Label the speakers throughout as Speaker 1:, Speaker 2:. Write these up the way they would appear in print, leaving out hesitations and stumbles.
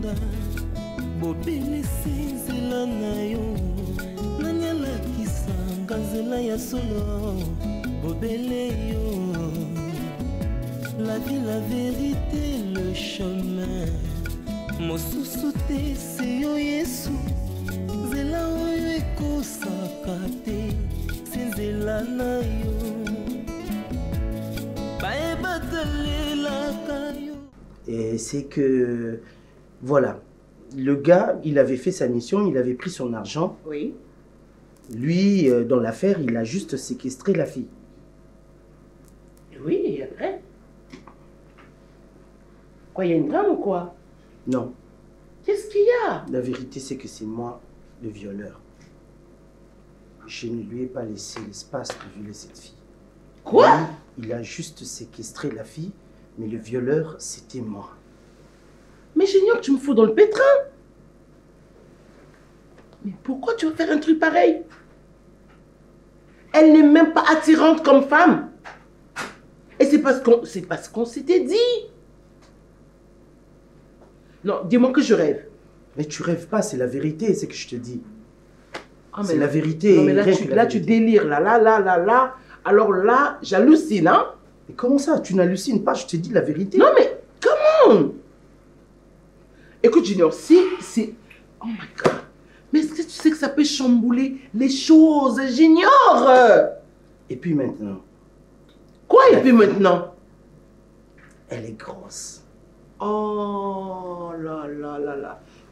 Speaker 1: nanga bobele sinzela na yo nanyala kisanga nzela ya solo bobele yo la vie la vérité le chemin mosusu te se yo Yesu nzela oyo ekosaka te se nzela na yo bayebatelelaka yo.
Speaker 2: Et c'est que, voilà, le gars, il avait fait sa mission, il avait pris son argent.
Speaker 3: Oui.
Speaker 2: Lui, dans l'affaire, il a juste séquestré la fille.
Speaker 3: Oui, et après? Quoi, il y a une drame ou quoi?
Speaker 2: Non.
Speaker 3: Qu'est-ce qu'il y a?
Speaker 2: La vérité, c'est que c'est moi, le violeur. Je ne lui ai pas laissé l'espace de violer cette fille.
Speaker 3: Quoi?
Speaker 2: Lui, il a juste séquestré la fille, mais le violeur, c'était moi.
Speaker 3: Mais j'ignore que tu me fous dans le pétrin. Mais pourquoi tu veux faire un truc pareil? Elle n'est même pas attirante comme femme. Et c'est parce qu'on s'était dit. Non, dis-moi que je rêve.
Speaker 2: Mais tu rêves pas, c'est la vérité, c'est que je te dis.
Speaker 3: Ah,
Speaker 2: c'est la vérité.
Speaker 3: Non, mais là, tu délires. Là. Alors là, j'hallucine, hein?
Speaker 2: Mais comment ça? Tu n'hallucines pas, je te dis la vérité.
Speaker 3: Non, mais comment? Écoute, Junior, si... Oh my God. Mais est-ce que tu sais que ça peut chambouler les choses, Junior?
Speaker 2: Et puis maintenant?
Speaker 3: Quoi, et puis maintenant?
Speaker 2: Elle est grosse.
Speaker 3: Oh là.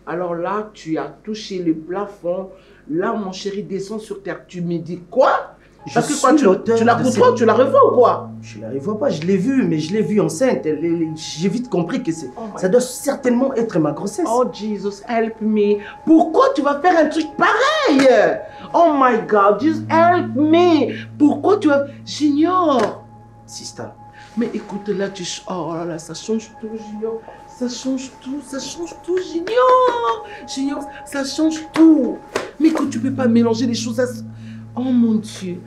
Speaker 3: Alors là, tu as touché le plafond. Là, mon chéri, descend sur terre. Tu me dis quoi? Parce que quoi, tu la revois, tu la revois ou quoi?
Speaker 2: Je la revois pas, je l'ai vue, mais je l'ai vue enceinte. J'ai vite compris que ça doit certainement être ma grossesse.
Speaker 3: Oh Jesus, help me. Pourquoi tu vas faire un truc pareil? Oh my God, just help me. Pourquoi tu vas... Junior.
Speaker 2: Sista.
Speaker 3: Mais écoute, là, oh là là, ça change tout, Junior. Ça change tout, Junior. Junior, ça change tout. Mais écoute, tu peux pas mélanger les choses à... Oh mon Dieu.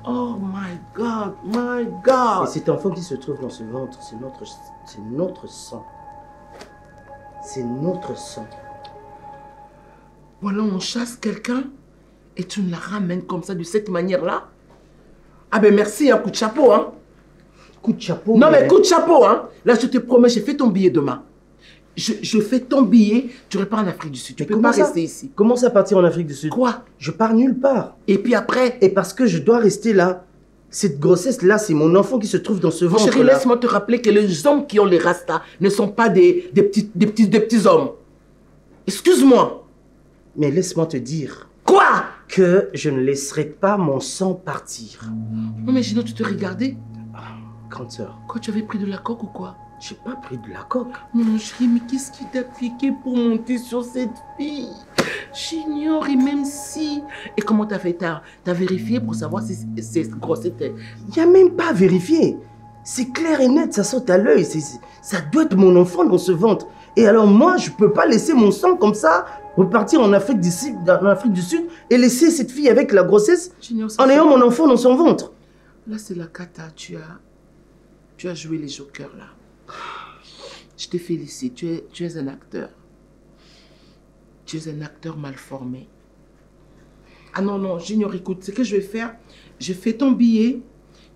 Speaker 3: Oh my God, my God.
Speaker 2: Et cet enfant qui se trouve dans ce ventre, c'est notre sang. C'est notre sang.
Speaker 3: Voilà, on chasse quelqu'un et tu me la ramènes comme ça, de cette manière-là. Ah ben merci, un coup de chapeau, hein.
Speaker 2: Coup de chapeau.
Speaker 3: Non mais coup de chapeau, hein. Là, je te promets, j'ai fait ton billet demain. Je fais ton billet, tu repars en Afrique du Sud. Tu peux pas rester ici.
Speaker 2: Comment ça partir en Afrique du Sud?
Speaker 3: Quoi?
Speaker 2: Je pars nulle part.
Speaker 3: Et puis après?
Speaker 2: Et parce que je dois rester là. Cette grossesse-là, c'est mon enfant qui se trouve dans ce ventre.
Speaker 3: Chérie, laisse-moi te rappeler que les hommes qui ont les rastas ne sont pas des petits hommes. Excuse-moi.
Speaker 2: Mais laisse-moi te dire.
Speaker 3: Quoi?
Speaker 2: Que je ne laisserai pas mon sang partir.
Speaker 3: Non mais sinon tu te regardais.
Speaker 2: Grande sœur.
Speaker 3: Quoi, tu avais pris de la coke ou quoi?
Speaker 2: J'ai pas pris de la coke.
Speaker 3: Mon chéri, mais qu'est-ce qui t'a piqué pour monter sur cette fille? J'ignore, et même si... Et comment t'as fait? T'as vérifié pour savoir si c'est grosse était?
Speaker 2: Il n'y a même pas à vérifier. C'est clair et net, ça saute à l'œil. Ça doit être mon enfant dans ce ventre. Et alors moi, je peux pas laisser mon sang comme ça repartir en Afrique du Sud et laisser cette fille avec la grossesse en ayant mon enfant dans son ventre.
Speaker 3: Là, c'est la cata. Tu as joué les jokers, là. Je te félicite. Tu es un acteur. Tu es un acteur mal formé. Ah non, Junior, écoute, ce que je vais faire, je fais ton billet,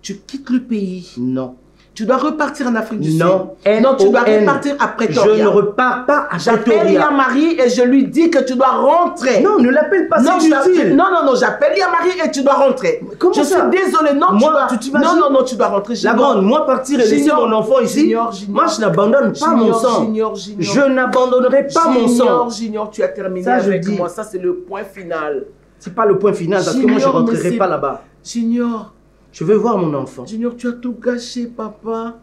Speaker 3: tu quittes le pays.
Speaker 2: Non.
Speaker 3: Tu dois repartir en Afrique du Sud.
Speaker 2: Non.
Speaker 3: Non, tu dois repartir à Pretoria.
Speaker 2: Je ne repars pas à Pretoria.
Speaker 3: J'appelle Yamari et je lui dis que tu dois rentrer.
Speaker 2: Non, ne l'appelle pas, c'est inutile.
Speaker 3: Non, j'appelle Yamari et tu dois rentrer.
Speaker 2: Comment
Speaker 3: je
Speaker 2: ça?
Speaker 3: suis désolée, non,
Speaker 2: moi,
Speaker 3: tu dois rentrer.
Speaker 2: La grande, moi partir et laisser mon enfant ici, moi je n'abandonne pas mon sang. Je n'abandonnerai pas mon sang.
Speaker 3: Junior, tu as terminé avec moi. Ça, c'est le point final.
Speaker 2: C'est pas le point final parce que moi je ne rentrerai pas là-bas.
Speaker 3: Junior.
Speaker 2: Je veux voir mon enfant.
Speaker 3: Junior, tu as tout gâché, papa.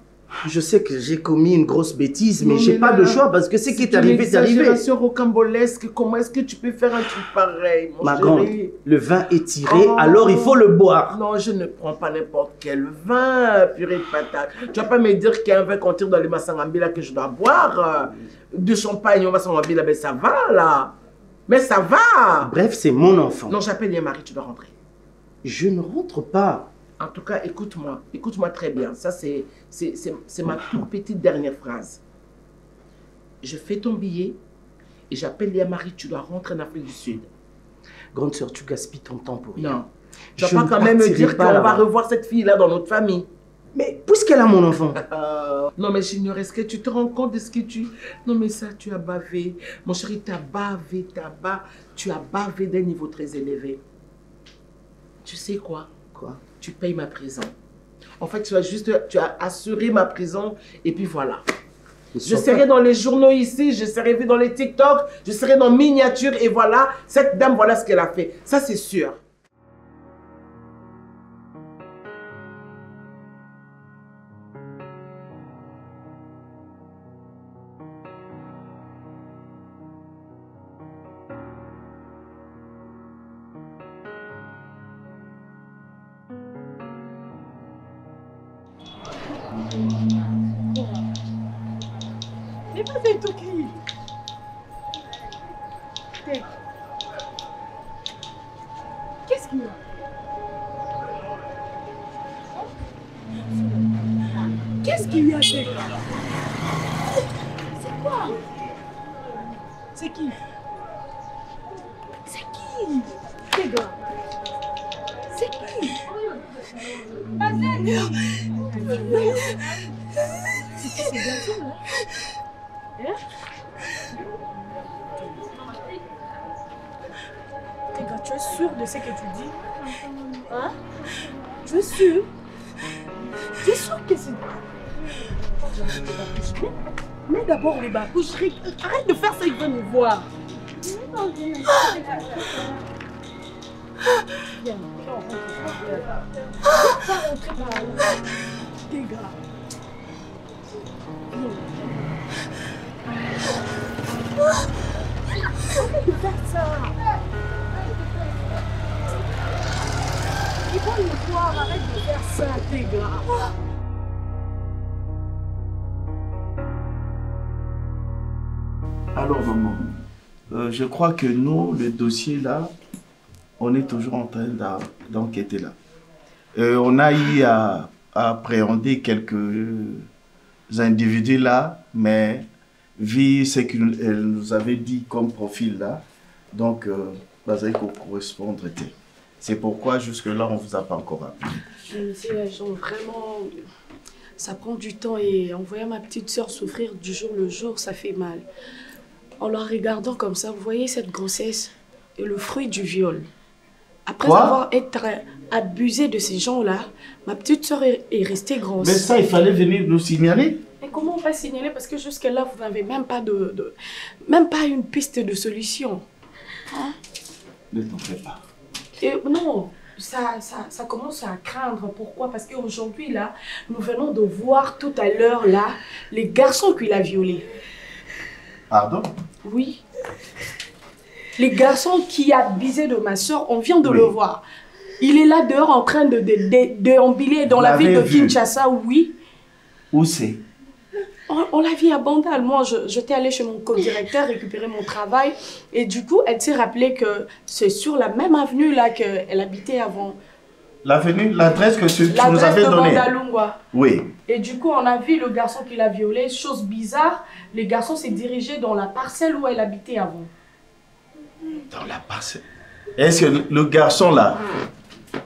Speaker 2: Je sais que j'ai commis une grosse bêtise, mais j'ai pas de choix parce que ce qui est arrivé, c'est arrivé.
Speaker 3: C'est une exagération rocambolesque. Comment est-ce que tu peux faire un truc pareil, mon
Speaker 2: Ma
Speaker 3: chéri?
Speaker 2: grande, le vin est tiré, alors il faut le boire.
Speaker 3: Non, je ne prends pas n'importe quel vin, purée de patate. Tu vas pas me dire qu'il y a un vin qu'on tire dans les Massangambila que je dois boire. Du champagne au Massangambila, ben ça va là. Mais ça va.
Speaker 2: Bref, c'est mon enfant.
Speaker 3: Non, j'appelle Yamari, tu dois rentrer.
Speaker 2: Je ne rentre pas.
Speaker 3: En tout cas, écoute-moi très bien. Ça, c'est ma toute petite dernière phrase. Je fais ton billet, et j'appelle Yamari, tu dois rentrer en Afrique du Sud.
Speaker 2: Grande sœur, tu gaspilles ton temps pour rien.
Speaker 3: Non. Tu vas pas quand même me dire qu'on va revoir cette fille-là dans notre famille.
Speaker 2: Mais puisqu'elle a mon enfant.
Speaker 3: Non mais j'ignore, est-ce que tu te rends compte de ce que tu... Non mais ça, tu as bavé. Mon chéri, tu as bavé d'un niveau très élevé. Tu sais quoi?
Speaker 2: Quoi?
Speaker 3: Tu payes ma prison. En fait, tu as assuré ma prison et puis voilà. Je serai dans les journaux ici, je serai vu dans les TikTok, je serai dans miniature et voilà, cette dame, voilà ce qu'elle a fait. Ça, c'est sûr.
Speaker 4: Mais vas-y, Toki. Qu'est-ce qu'il y a? Qu'est-ce qu'il y a, Tek? C'est quoi? C'est qui? C'est qui? Tek là. C'est qui? C'est qui ces garçons là? Tek, tu es sûr de ce que tu dis? Hein? Tu es sûr? Tu es sûr que c'est... Mets d'abord les babouches. Arrête de faire ça, il veut me voir. Viens, on va rentrer par là. Tes gars. Arrête de faire ça. Ils vont me voir, arrête de faire ça, tes gars.
Speaker 5: Alors maman, je crois que nous, le dossier là, on est toujours en train d'enquêter là. On a eu à appréhender quelques individus là, mais vu ce qu'elle nous avait dit comme profil là, donc ça correspondre. C'est pourquoi jusque-là, on ne vous a pas encore appelé.
Speaker 4: Je sais, l'agent, vraiment, ça prend du temps et en voyant ma petite soeur souffrir du jour le jour, ça fait mal. En la regardant comme ça, vous voyez cette grossesse et le fruit du viol. Après avoir été abusée de ces gens-là, ma petite soeur est restée grosse.
Speaker 5: Mais ça, il fallait venir nous signaler.
Speaker 4: Et comment on va signaler? Parce que jusque-là, vous n'avez même pas même pas une piste de solution. Hein?
Speaker 5: Ne t'en fais pas.
Speaker 4: Et non, ça commence à craindre. Pourquoi? Parce qu'aujourd'hui, là, nous venons de voir tout à l'heure, là, les garçons qu'il a violés.
Speaker 5: Pardon?
Speaker 4: Oui. Les garçons qui abusé de ma soeur, on vient de le voir. Il est là dehors en train de déambuler dans la ville de Kinshasa, oui.
Speaker 5: Où c'est?
Speaker 4: On l'a vu à Bandal. Moi, j'étais allée chez mon co-directeur récupérer mon travail. Et du coup, elle s'est rappelé que c'est sur la même avenue là qu'elle habitait avant.
Speaker 5: L'avenue, l'adresse que tu nous avais donnée?
Speaker 4: L'adresse de Bandalungwa.
Speaker 5: Oui.
Speaker 4: Et du coup, on a vu le garçon qui l'a violé. Chose bizarre, les garçons s'est dirigé dans la parcelle où elle habitait avant.
Speaker 5: Dans la parcelle? Est-ce que le garçon là,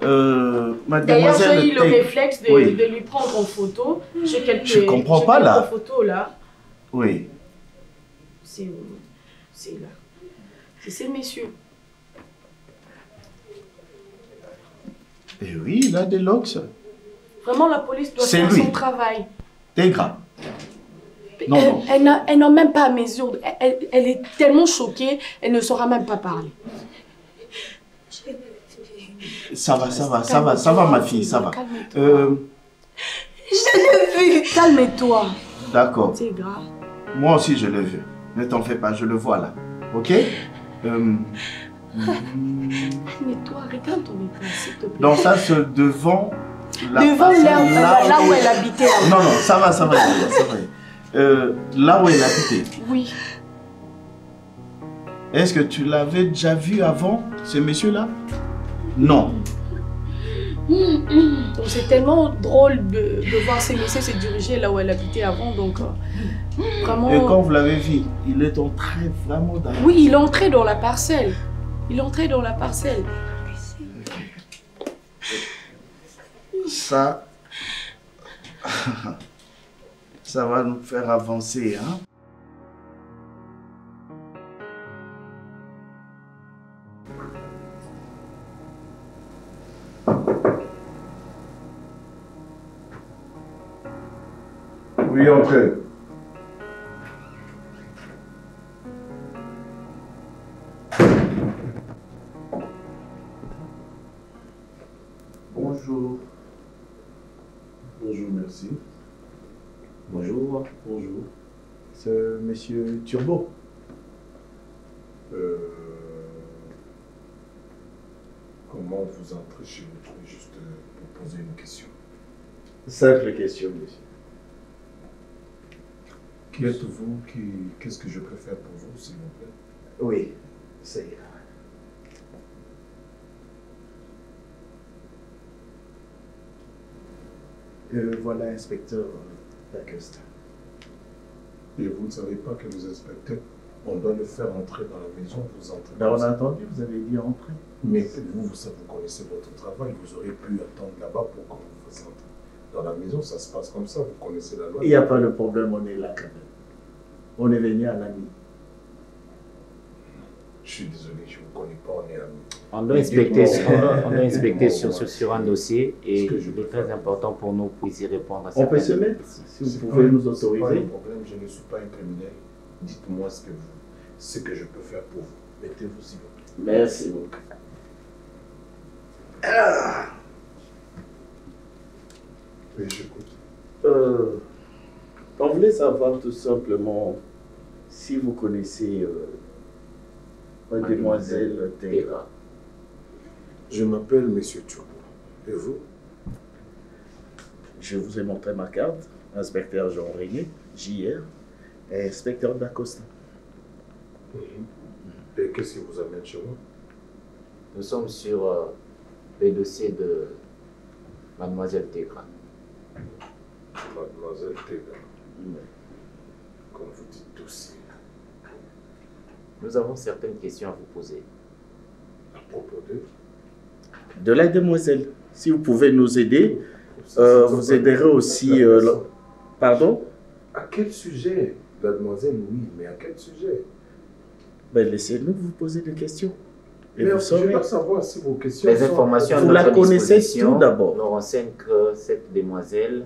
Speaker 4: d'ailleurs, j'ai eu le réflexe de lui prendre en photo. J'ai quelques photos là.
Speaker 5: Oui.
Speaker 4: C'est là. C'est ces messieurs.
Speaker 5: Et oui, il a des locks.
Speaker 4: Vraiment, la police doit faire son travail.
Speaker 5: T'es grave.
Speaker 4: Non. Elle n'a même pas à mesure. Elle est tellement choquée, elle ne saura même pas parler.
Speaker 5: Ça va ma fille, ça va.
Speaker 4: Je l'ai vu. Calme-toi.
Speaker 5: D'accord.
Speaker 4: C'est grave.
Speaker 5: Moi aussi je l'ai vu. Ne t'en fais pas, je le vois là. Ok?
Speaker 4: Mais toi, regarde ton écran, s'il te plaît.
Speaker 5: Donc ça, c'est devant
Speaker 4: là où elle habitait.
Speaker 5: Non, ça va. Là où elle habitait.
Speaker 4: Oui.
Speaker 5: Est-ce que tu l'avais déjà vu avant, ce monsieur-là? Non.
Speaker 4: Donc c'est tellement drôle de voir ces messieurs se diriger là où elle habitait avant. Donc vraiment...
Speaker 5: Et quand vous l'avez vu, il est entré vraiment dans...
Speaker 4: Oui, il est entré dans la parcelle. Il est entré dans la parcelle.
Speaker 5: Ça... ça va nous faire avancer, hein?
Speaker 6: Oui, entrez.
Speaker 5: Bonjour.
Speaker 6: Bonjour, merci.
Speaker 7: Bonjour.
Speaker 6: Bonjour.
Speaker 7: C'est Monsieur Turbo.
Speaker 6: Comment vous entrez chez vous? Juste pour poser une question.
Speaker 7: Simple question, monsieur.
Speaker 6: Qui êtes-vous? Qu'est-ce que je peux faire pour vous, s'il vous plaît?
Speaker 7: Oui, ça ira. Voilà, inspecteur Dacosta.
Speaker 6: Et vous ne savez pas que les inspecteurs, on doit le faire entrer dans la maison, vous entrez.
Speaker 7: Ben, on a entendu, vous avez dit entrer.
Speaker 6: Mais vous connaissez votre travail, vous aurez pu attendre là-bas pour qu'on vous fasse entrer. Dans la maison, ça se passe comme ça, vous connaissez la loi.
Speaker 7: Il n'y a pas de problème, on est là quand même. On est venu à la nuit.
Speaker 6: Je suis désolé, je ne vous connais pas, on est amis.
Speaker 8: On doit inspecter sur un dossier et il est très important pour nous pour y répondre à ça.
Speaker 7: On peut se mettre, si vous pouvez nous autoriser.
Speaker 6: Pas de problème, je ne suis pas un criminel. Dites-moi ce que je peux faire pour vous. Mettez-vous s'il vous plaît.
Speaker 7: Merci beaucoup.
Speaker 6: Oui, j'écoute.
Speaker 7: On voulait savoir tout simplement si vous connaissez Mademoiselle Tegra.
Speaker 6: Je m'appelle Monsieur Turbo. Et vous?
Speaker 7: Je vous ai montré ma carte, inspecteur Jean-René, JR, et inspecteur Dacosta.
Speaker 6: Et qu'est-ce qui vous amène chez moi?
Speaker 8: Nous sommes sur le dossier de Mademoiselle Tegra.
Speaker 6: Mademoiselle Tegra. Comme vous dites dossier.
Speaker 8: Nous avons certaines questions à vous poser.
Speaker 6: À propos de?
Speaker 7: De la demoiselle, si vous pouvez nous aider, vous aiderez aussi... Pardon?
Speaker 6: À quel sujet? Mademoiselle, oui, mais à quel sujet?
Speaker 7: Ben, laissez-nous vous poser des questions. Et
Speaker 6: mais
Speaker 7: vous
Speaker 6: je
Speaker 7: saurez.
Speaker 6: dois savoir si vos questions
Speaker 8: Les
Speaker 6: sont...
Speaker 8: informations à
Speaker 7: Vous la
Speaker 8: notre
Speaker 7: connaissez
Speaker 8: disposition
Speaker 7: tout d'abord.
Speaker 8: nous renseignent que cette demoiselle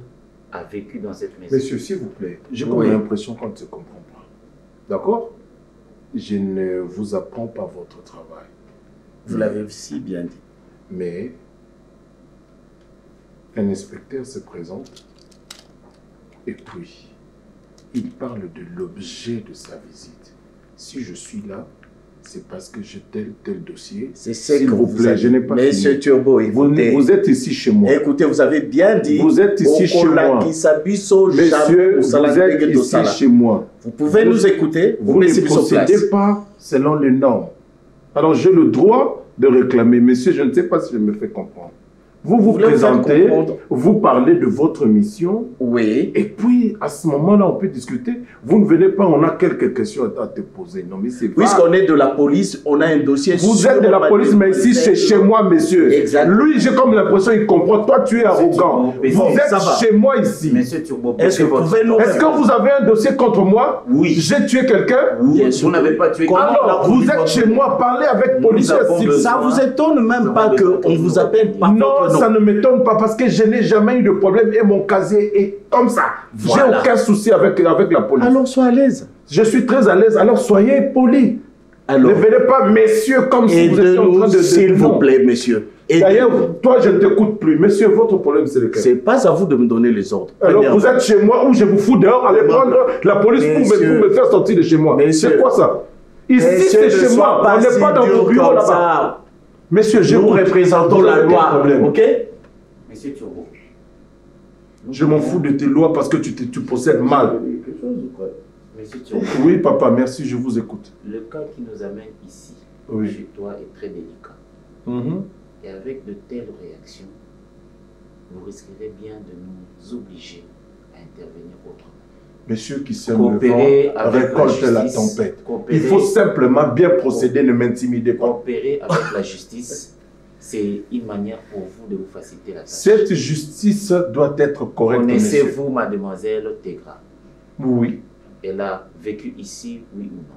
Speaker 8: a vécu dans cette maison.
Speaker 6: Monsieur, s'il vous plaît, j'ai
Speaker 7: Oui.
Speaker 6: l'impression qu'on ne se comprend pas. D'accord? Je ne vous apprends pas votre travail.
Speaker 7: Vous l'avez si bien dit.
Speaker 6: Mais un inspecteur se présente et puis il parle de l'objet de sa visite. Si je suis là, c'est parce que j'ai tel dossier.
Speaker 7: C'est ce
Speaker 6: S'il
Speaker 7: que
Speaker 6: vous
Speaker 7: vous
Speaker 6: plaît,
Speaker 7: avez-
Speaker 6: je n'ai pas
Speaker 7: Monsieur
Speaker 6: fini.
Speaker 7: Turbo, écoutez.
Speaker 6: Vous êtes ici chez moi.
Speaker 7: Écoutez, vous avez bien dit.
Speaker 6: Vous êtes ici chez moi. Monsieur, vous êtes ici chez moi.
Speaker 7: Vous pouvez nous écouter.
Speaker 6: Vous
Speaker 7: laissez
Speaker 6: ne
Speaker 7: plus sur place.
Speaker 6: procédez pas selon les normes. Alors j'ai le droit de réclamer. Monsieur, je ne sais pas si je me fais comprendre. Vous vous
Speaker 7: voulez vous faire
Speaker 6: présentez,
Speaker 7: comprendre?
Speaker 6: vous parlez de votre mission,
Speaker 7: Oui.
Speaker 6: et puis à ce moment-là, on peut discuter. Vous ne venez pas, on a quelques questions à te poser. Non, mais c'est pas...
Speaker 7: Puisqu'on est de la police, on a un dossier.
Speaker 6: Vous
Speaker 7: sur
Speaker 6: êtes de la police, mais ici, c'est chez moi, monsieur.
Speaker 7: Exact.
Speaker 6: Lui, j'ai comme l'impression qu'il comprend. Toi, tu es arrogant.
Speaker 8: Turbo,
Speaker 6: Vous
Speaker 7: ça
Speaker 6: êtes
Speaker 7: va.
Speaker 6: chez moi ici.
Speaker 8: Monsieur Turbo,
Speaker 7: Est-ce que vous pouvez nous
Speaker 6: Est-ce que vous avez un dossier contre moi?
Speaker 7: Oui.
Speaker 6: J'ai tué quelqu'un?
Speaker 7: Bien sûr.
Speaker 8: vous n'avez pas tué
Speaker 7: Comment
Speaker 6: Alors,
Speaker 7: on a
Speaker 6: vous
Speaker 7: pris
Speaker 6: êtes
Speaker 7: votre-
Speaker 6: chez moi, parlez avec policier,
Speaker 8: avons
Speaker 6: s'il vous
Speaker 8: besoin-
Speaker 7: Ça vous étonne même pas qu'on vous appelle par
Speaker 6: Non,
Speaker 7: votre nom?
Speaker 6: ça ne m'étonne pas parce que je n'ai jamais eu de problème et mon casier est comme ça.
Speaker 7: Voilà.
Speaker 6: J'ai aucun souci avec la police.
Speaker 7: Alors, sois à l'aise.
Speaker 6: Je suis très à l'aise, alors soyez poli.
Speaker 7: Alors,
Speaker 6: Ne venez pas, messieurs, comme si vous étiez en train
Speaker 7: aidez-nous,
Speaker 6: de...
Speaker 7: s'il
Speaker 6: Non.
Speaker 7: vous plaît, monsieur.
Speaker 6: D'ailleurs,
Speaker 7: Aidez-nous.
Speaker 6: toi, je ne t'écoute plus. Monsieur, votre problème, c'est lequel?
Speaker 7: C'est pas à vous de me donner les ordres.
Speaker 6: Alors,
Speaker 7: Premièrement.
Speaker 6: vous êtes chez moi ou je vous fous dehors, allez prendre la police pour
Speaker 7: Messieurs.
Speaker 6: me faire sortir de chez moi.
Speaker 7: Messieurs.
Speaker 6: C'est quoi ça? Ici,
Speaker 7: Messieurs,
Speaker 6: c'est
Speaker 7: ne
Speaker 6: chez
Speaker 7: sois
Speaker 6: moi, on n'est
Speaker 7: si
Speaker 6: pas dans
Speaker 7: dur
Speaker 6: vos bureaux
Speaker 7: comme
Speaker 6: là-bas.
Speaker 7: ça.
Speaker 6: Messieurs, je
Speaker 7: Nous
Speaker 6: vous
Speaker 7: représentons la
Speaker 6: aucun
Speaker 7: loi,
Speaker 6: problème.
Speaker 7: ok?
Speaker 8: Monsieur Turbo.
Speaker 6: Je m'en fous de tes lois parce que tu procèdes mal.
Speaker 8: Monsieur Turbo,
Speaker 6: Oui, papa, merci, je vous écoute.
Speaker 8: le cas qui nous amène ici,
Speaker 6: Oui.
Speaker 8: chez toi, est très délicat.
Speaker 6: Mhm.
Speaker 8: Et avec de telles réactions, vous risquerez bien de nous obliger à intervenir autrement.
Speaker 6: Monsieur qui sème le
Speaker 8: Coopérer
Speaker 6: vent
Speaker 8: avec
Speaker 6: récolte
Speaker 8: la
Speaker 6: la
Speaker 8: justice.
Speaker 6: tempête.
Speaker 8: Coopérer-
Speaker 6: Il faut simplement bien procéder, ne m'intimidez pas.
Speaker 8: Coopérer avec la justice, c'est une manière pour vous de vous faciliter la tâche.
Speaker 6: Cette justice doit être correcte, monsieur.
Speaker 8: Connaissez-vous mademoiselle Tegra?
Speaker 6: Oui.
Speaker 8: Elle a vécu ici, oui ou non?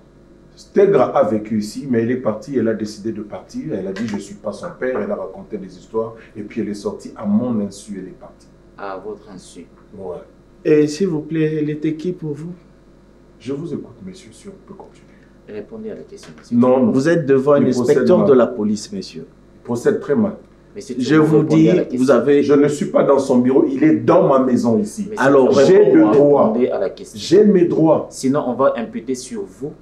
Speaker 6: Tegra a vécu ici, mais elle est partie, elle a décidé de partir. Elle a dit, je ne suis pas son père, elle a raconté des histoires, et puis elle est sortie à mon insu, elle est partie.
Speaker 8: À votre insu.
Speaker 6: Ouais.
Speaker 5: Et s'il vous plaît, elle était qui pour vous?
Speaker 6: Je vous écoute, monsieur, si on peut continuer.
Speaker 8: Répondez à la question, monsieur.
Speaker 6: Non, non.
Speaker 5: Vous êtes devant un
Speaker 6: Il procède
Speaker 5: inspecteur
Speaker 6: mal.
Speaker 5: de la police, monsieur.
Speaker 6: Il procède très mal.
Speaker 8: Monsieur
Speaker 5: Je
Speaker 8: Turbo,
Speaker 5: vous
Speaker 8: répondez
Speaker 5: dis,
Speaker 8: à la question.
Speaker 5: vous avez...
Speaker 6: Je ne suis pas dans son bureau, il est dans ma maison ici.
Speaker 8: Monsieur
Speaker 5: Alors,
Speaker 8: Turbo,
Speaker 6: j'ai le droit.
Speaker 8: répondez à la question.
Speaker 6: J'ai mes droits.
Speaker 8: Sinon, on va imputer sur vous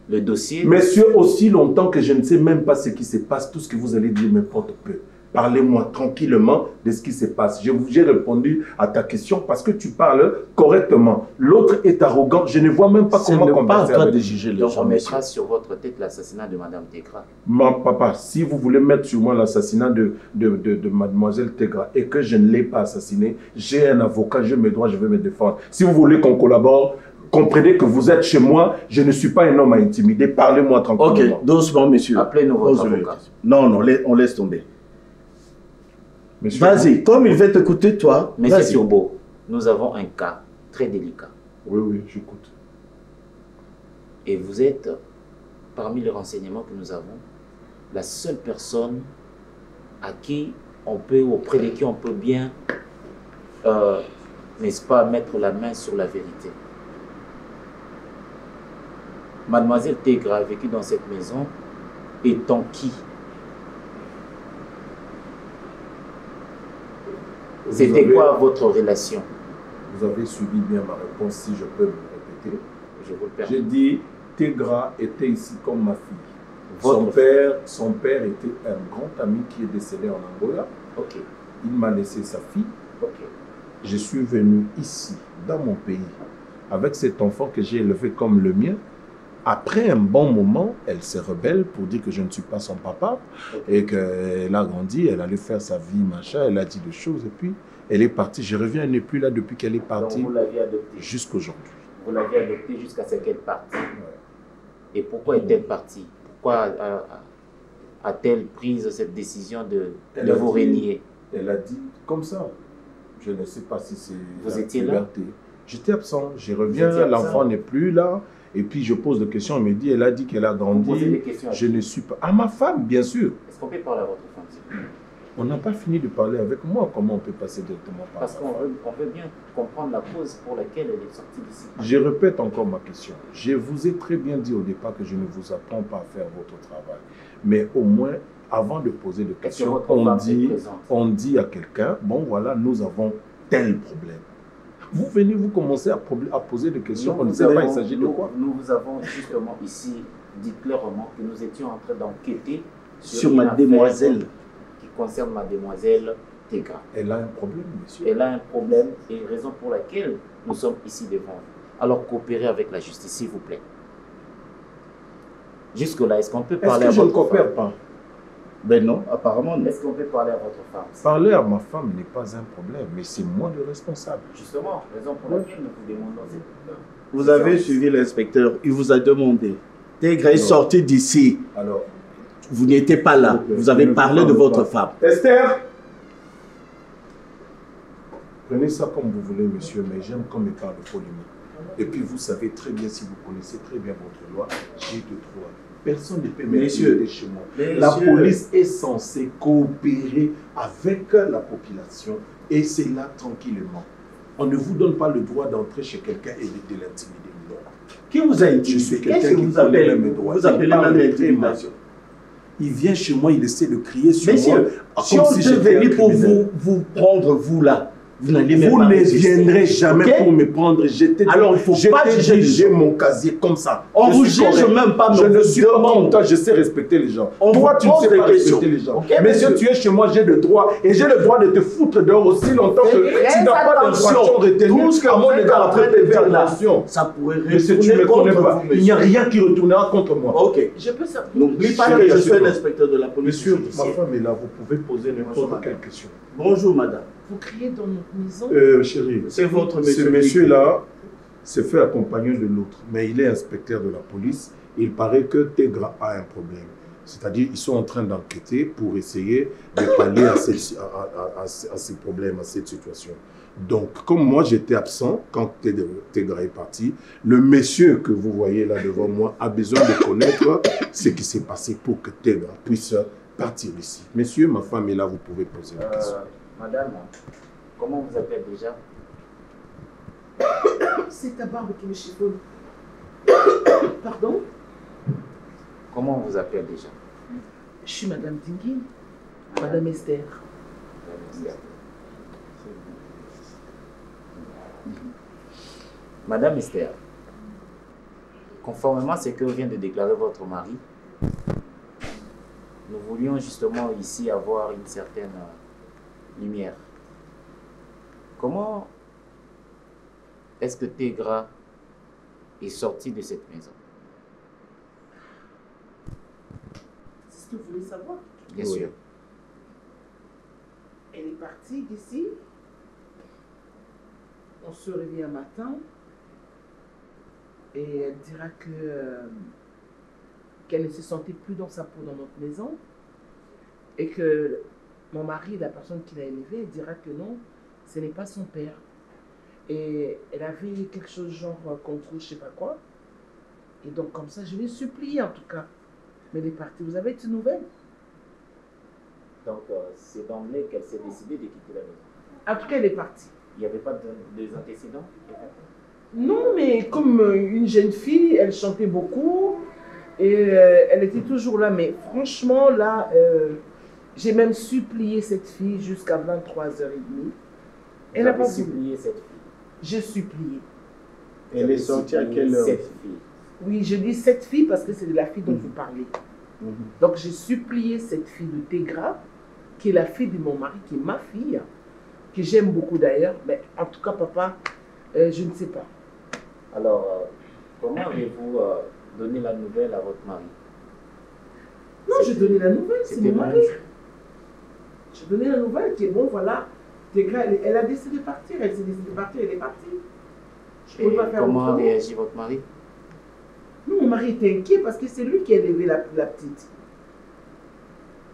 Speaker 8: le dossier.
Speaker 6: Monsieur, aussi longtemps que je ne sais même pas ce qui se passe, tout ce que vous allez dire m'importe peu. Parlez-moi tranquillement de ce qui se passe. J'ai répondu à ta question parce que tu parles correctement. L'autre est arrogant. Je ne vois même pas
Speaker 5: Ce
Speaker 6: comment
Speaker 5: n'est pas à
Speaker 6: converser
Speaker 5: toi
Speaker 6: avec
Speaker 5: de
Speaker 6: lui.
Speaker 5: juger les
Speaker 8: Donc,
Speaker 5: gens,
Speaker 8: on mettra
Speaker 5: monsieur.
Speaker 8: sur votre tête l'assassinat de Madame Tegra.
Speaker 6: Mon papa, si vous voulez mettre sur moi l'assassinat de mademoiselle Tegra et que je ne l'ai pas assassiné, j'ai un avocat, j'ai mes droits, je vais me défendre. Si vous voulez qu'on collabore, comprenez que vous êtes chez moi, je ne suis pas un homme à intimider. Parlez-moi tranquillement.
Speaker 5: Ok, doucement, monsieur.
Speaker 8: Appelez-nous votre
Speaker 5: Posez-le.
Speaker 8: avocat.
Speaker 5: Non, non, on laisse tomber.
Speaker 6: Monsieur,
Speaker 5: Vas-y, comme il va t'écouter, toi,
Speaker 8: Monsieur
Speaker 5: vas-y.
Speaker 8: Turbo, nous avons un cas très délicat.
Speaker 6: Oui, oui, j'écoute.
Speaker 8: Et vous êtes, parmi les renseignements que nous avons, la seule personne à qui on peut, auprès de qui on peut bien, n'est-ce pas, mettre la main sur la vérité. Mademoiselle Tegra a vécu dans cette maison étant qui? C'était
Speaker 6: avez-
Speaker 8: quoi votre relation?
Speaker 6: Vous avez suivi bien ma réponse, si je peux me répéter.
Speaker 8: Je vous le permets.
Speaker 6: J'ai dit, Tegra était ici comme ma fille.
Speaker 8: Votre
Speaker 6: Son père était un grand ami qui est décédé en Angola.
Speaker 8: Ok,
Speaker 6: Il m'a laissé sa fille.
Speaker 8: ok.
Speaker 6: Je suis venu ici, dans mon pays, avec cet enfant que j'ai élevé comme le mien. Après un bon moment, elle se rebelle pour dire que je ne suis pas son papa et qu'elle a grandi, elle allait faire sa vie, machin. Elle a dit des choses et puis elle est partie. Je reviens, elle n'est plus là depuis qu'elle est
Speaker 8: Donc
Speaker 6: partie
Speaker 8: vous l'aviez adoptée.
Speaker 6: jusqu'aujourd'hui.
Speaker 8: Vous l'aviez adoptée jusqu'à ce qu'elle parte. Et pourquoi est-elle partie? Pourquoi a-t-elle pris cette décision de
Speaker 6: Elle a
Speaker 8: vous
Speaker 6: dit-
Speaker 8: régner?
Speaker 6: Elle a dit comme ça. Je ne sais pas si c'est
Speaker 8: Vous
Speaker 6: la
Speaker 8: étiez là?
Speaker 6: liberté. J'étais absent. Je
Speaker 8: Vous
Speaker 6: reviens,
Speaker 8: étiez absent?
Speaker 6: l'enfant n'est plus là. Et puis je pose des questions. Elle me dit, elle a dit qu'elle a
Speaker 8: Vous posez
Speaker 6: grandi.
Speaker 8: des questions à
Speaker 6: Je
Speaker 8: qui?
Speaker 6: ne suis pas... À ma femme, bien sûr.
Speaker 8: Est-ce qu'on peut parler à votre femme, s'il vous plaît?
Speaker 6: On n'a pas fini de parler avec moi. Comment on peut passer directement par
Speaker 8: Parce
Speaker 6: là?
Speaker 8: qu'on veut bien comprendre la cause pour laquelle elle est sortie d'ici.
Speaker 6: Je répète encore ma question. Je vous ai très bien dit au départ que je ne vous apprends pas à faire votre travail. Mais au moins, avant de poser des
Speaker 8: Est-ce que
Speaker 6: questions,
Speaker 8: votre femme est présente?
Speaker 6: on dit à quelqu'un, bon voilà, nous avons tel problème. Vous venez, vous commencez à poser des questions, on ne sait pas il s'agit de quoi.
Speaker 8: Nous vous avons justement ici dit clairement que nous étions en train d'enquêter
Speaker 5: Sur
Speaker 8: une
Speaker 5: mademoiselle.
Speaker 8: affaire qui concerne mademoiselle Tegra.
Speaker 6: Elle a un problème, monsieur.
Speaker 8: Elle a un problème et raison pour laquelle nous sommes ici devant vous. Alors coopérez avec la justice, s'il vous plaît. Jusque-là, est-ce qu'on peut
Speaker 6: Est-ce
Speaker 8: parler
Speaker 6: que
Speaker 8: à
Speaker 6: je ne
Speaker 8: votre
Speaker 6: coopère
Speaker 8: femme?
Speaker 6: pas?
Speaker 5: Ben non, apparemment non.
Speaker 8: Est-ce qu'on peut parler à votre femme?
Speaker 6: Parler à ma femme n'est pas un problème, mais c'est moi le responsable.
Speaker 8: Justement, raison pour laquelle nous vous demandons cette...
Speaker 5: Vous avez suivi l'inspecteur, il vous a demandé. Tegra est
Speaker 6: Non.
Speaker 5: sorti d'ici.
Speaker 6: Alors,
Speaker 5: Vous n'étiez pas là. Vous avez parlé de votre femme.
Speaker 6: Esther! Prenez ça comme vous voulez, monsieur, mais j'aime qu'on me parle poliment. Et puis, vous savez très bien, si vous connaissez très bien votre loi, j'ai de droit. Personne ne peut m'intimider chez moi. La police est censée coopérer avec la population et c'est là tranquillement. On ne vous donne pas le droit d'entrer chez quelqu'un et de l'intimider. Non.
Speaker 5: Qui vous a
Speaker 6: Je
Speaker 5: intimidé?
Speaker 6: suis
Speaker 5: Qu'est-ce
Speaker 6: quelqu'un
Speaker 5: que
Speaker 6: qui
Speaker 5: vous
Speaker 6: connaît
Speaker 5: appelez
Speaker 6: mes droits.
Speaker 5: Vous
Speaker 6: Il
Speaker 5: appelez
Speaker 6: parle
Speaker 5: même
Speaker 6: de très mal.
Speaker 5: l'intimidation.
Speaker 6: Il vient chez moi, il essaie de crier sur moi.
Speaker 5: Messieurs, si
Speaker 6: comme
Speaker 5: on
Speaker 6: si
Speaker 5: devait
Speaker 6: j'étais un
Speaker 5: venir pour
Speaker 6: criminel.
Speaker 5: vous prendre, vous là, vous n'allez même
Speaker 6: Vous
Speaker 5: pas
Speaker 6: ne
Speaker 5: résister.
Speaker 6: viendrez jamais
Speaker 5: Ok?
Speaker 6: pour me prendre.
Speaker 5: Alors, il faut pas juger les
Speaker 6: j'ai
Speaker 5: gens.
Speaker 6: mon casier comme ça.
Speaker 5: On
Speaker 6: Je
Speaker 5: vous
Speaker 6: suis
Speaker 5: juge
Speaker 6: correct.
Speaker 5: même pas, mais
Speaker 6: Je
Speaker 5: on
Speaker 6: ne
Speaker 5: vous
Speaker 6: suis pas
Speaker 5: demande.
Speaker 6: comme toi, je sais respecter les gens.
Speaker 5: On
Speaker 6: Toi,
Speaker 5: vous
Speaker 6: tu ne
Speaker 5: pose
Speaker 6: sais
Speaker 5: des
Speaker 6: pas
Speaker 5: questions.
Speaker 6: respecter les gens.
Speaker 5: Ok,
Speaker 6: Monsieur,
Speaker 5: monsieur.
Speaker 6: tu es chez moi, j'ai le droit. Et j'ai le droit de te foutre dehors aussi longtemps que
Speaker 5: Faites
Speaker 6: tu n'as pas d'infraction
Speaker 5: attention.
Speaker 6: retenue.
Speaker 5: Tout ce que
Speaker 6: À mon
Speaker 5: vous êtes
Speaker 6: égard,
Speaker 5: en train
Speaker 6: après,
Speaker 5: de
Speaker 6: faire
Speaker 5: dire là,
Speaker 6: attention.
Speaker 5: ça pourrait
Speaker 6: Monsieur, tu ne
Speaker 5: retourner
Speaker 6: me connais
Speaker 5: contre
Speaker 6: pas.
Speaker 5: vous,
Speaker 6: Il n'y a
Speaker 5: monsieur.
Speaker 6: rien qui retournera contre moi.
Speaker 5: Ok.
Speaker 8: Je peux savoir.
Speaker 5: N'oublie pas
Speaker 6: Chérie,
Speaker 5: que je suis
Speaker 6: assure-toi.
Speaker 5: l'inspecteur de la police
Speaker 6: Monsieur, ma
Speaker 5: judiciaire.
Speaker 6: femme est là, vous pouvez poser
Speaker 5: Bonjour,
Speaker 6: n'importe
Speaker 5: madame.
Speaker 6: quelle question.
Speaker 5: Bonjour, madame.
Speaker 3: Vous criez dans notre maison.
Speaker 6: Chérie,
Speaker 7: C'est votre
Speaker 6: ce
Speaker 7: monsieur.
Speaker 6: monsieur-là s'est fait accompagner de l'autre, mais il est inspecteur de la police. Il paraît que Tegra a un problème. C'est-à-dire qu'ils sont en train d'enquêter pour essayer de pallier à ces problèmes, à cette situation. Donc, comme moi j'étais absent quand Tegra est parti, le monsieur que vous voyez là devant moi a besoin de connaître ce qui s'est passé pour que Tegra puisse partir ici. Messieurs, ma femme est là, vous pouvez poser la question.
Speaker 8: Madame, comment vous appelez déjà?
Speaker 3: C'est ta barbe qui me chiffonne. Pardon?
Speaker 8: Comment vous appelez déjà?
Speaker 3: Je suis Madame Dingui, Madame Esther.
Speaker 8: Madame Esther, conformément à ce que vient de déclarer votre mari, nous voulions justement ici avoir une certaine lumière. Comment est-ce que Tegra est sorti de cette maison?
Speaker 3: C'est ce que vous voulez savoir?
Speaker 8: Bien sûr.
Speaker 3: Elle est partie d'ici. On se réveille un matin et elle dira qu'elle ne se sentait plus dans sa peau dans notre maison et que mon mari, la personne qui l'a élevée, elle dira que non, ce n'est pas son père. Et elle avait quelque chose genre contre je sais pas quoi. Et donc comme ça, je l'ai supplié en tout cas. Mais elle est partie. Vous avez une nouvelle?
Speaker 8: Donc c'est d'emblée qu'elle s'est décidée de quitter la maison.
Speaker 3: En tout cas, elle est partie.
Speaker 8: Il n'y avait pas des antécédents?
Speaker 3: Non, mais comme une jeune fille, elle chantait beaucoup et elle était toujours là. Mais franchement, là, j'ai même supplié cette fille jusqu'à 23h30. Elle n'a pas voulu.
Speaker 8: Supplié cette fille?
Speaker 3: J'ai supplié.
Speaker 7: Elle est sortie à quelle heure?
Speaker 8: Cette fille.
Speaker 3: Oui, je dis cette fille parce que c'est de la fille dont vous parlez. Donc j'ai supplié cette fille de Tegra, qui est la fille de mon mari, qui est ma fille, que j'aime beaucoup d'ailleurs. Mais en tout cas, papa, je ne sais pas.
Speaker 8: Alors, comment avez-vous donné la nouvelle à votre mari?
Speaker 3: Non, j'ai donné la nouvelle, c'est mon mari.
Speaker 8: bon.
Speaker 3: J'ai donné la nouvelle qui est bon, voilà. Tegra, elle a décidé de partir, elle s'est décidée de partir, elle est partie. Je
Speaker 8: Et
Speaker 3: peux pas faire
Speaker 8: comment
Speaker 3: autrement.
Speaker 8: réagit votre mari?
Speaker 3: Non, mon mari était inquiet parce que c'est lui qui a élevé la petite.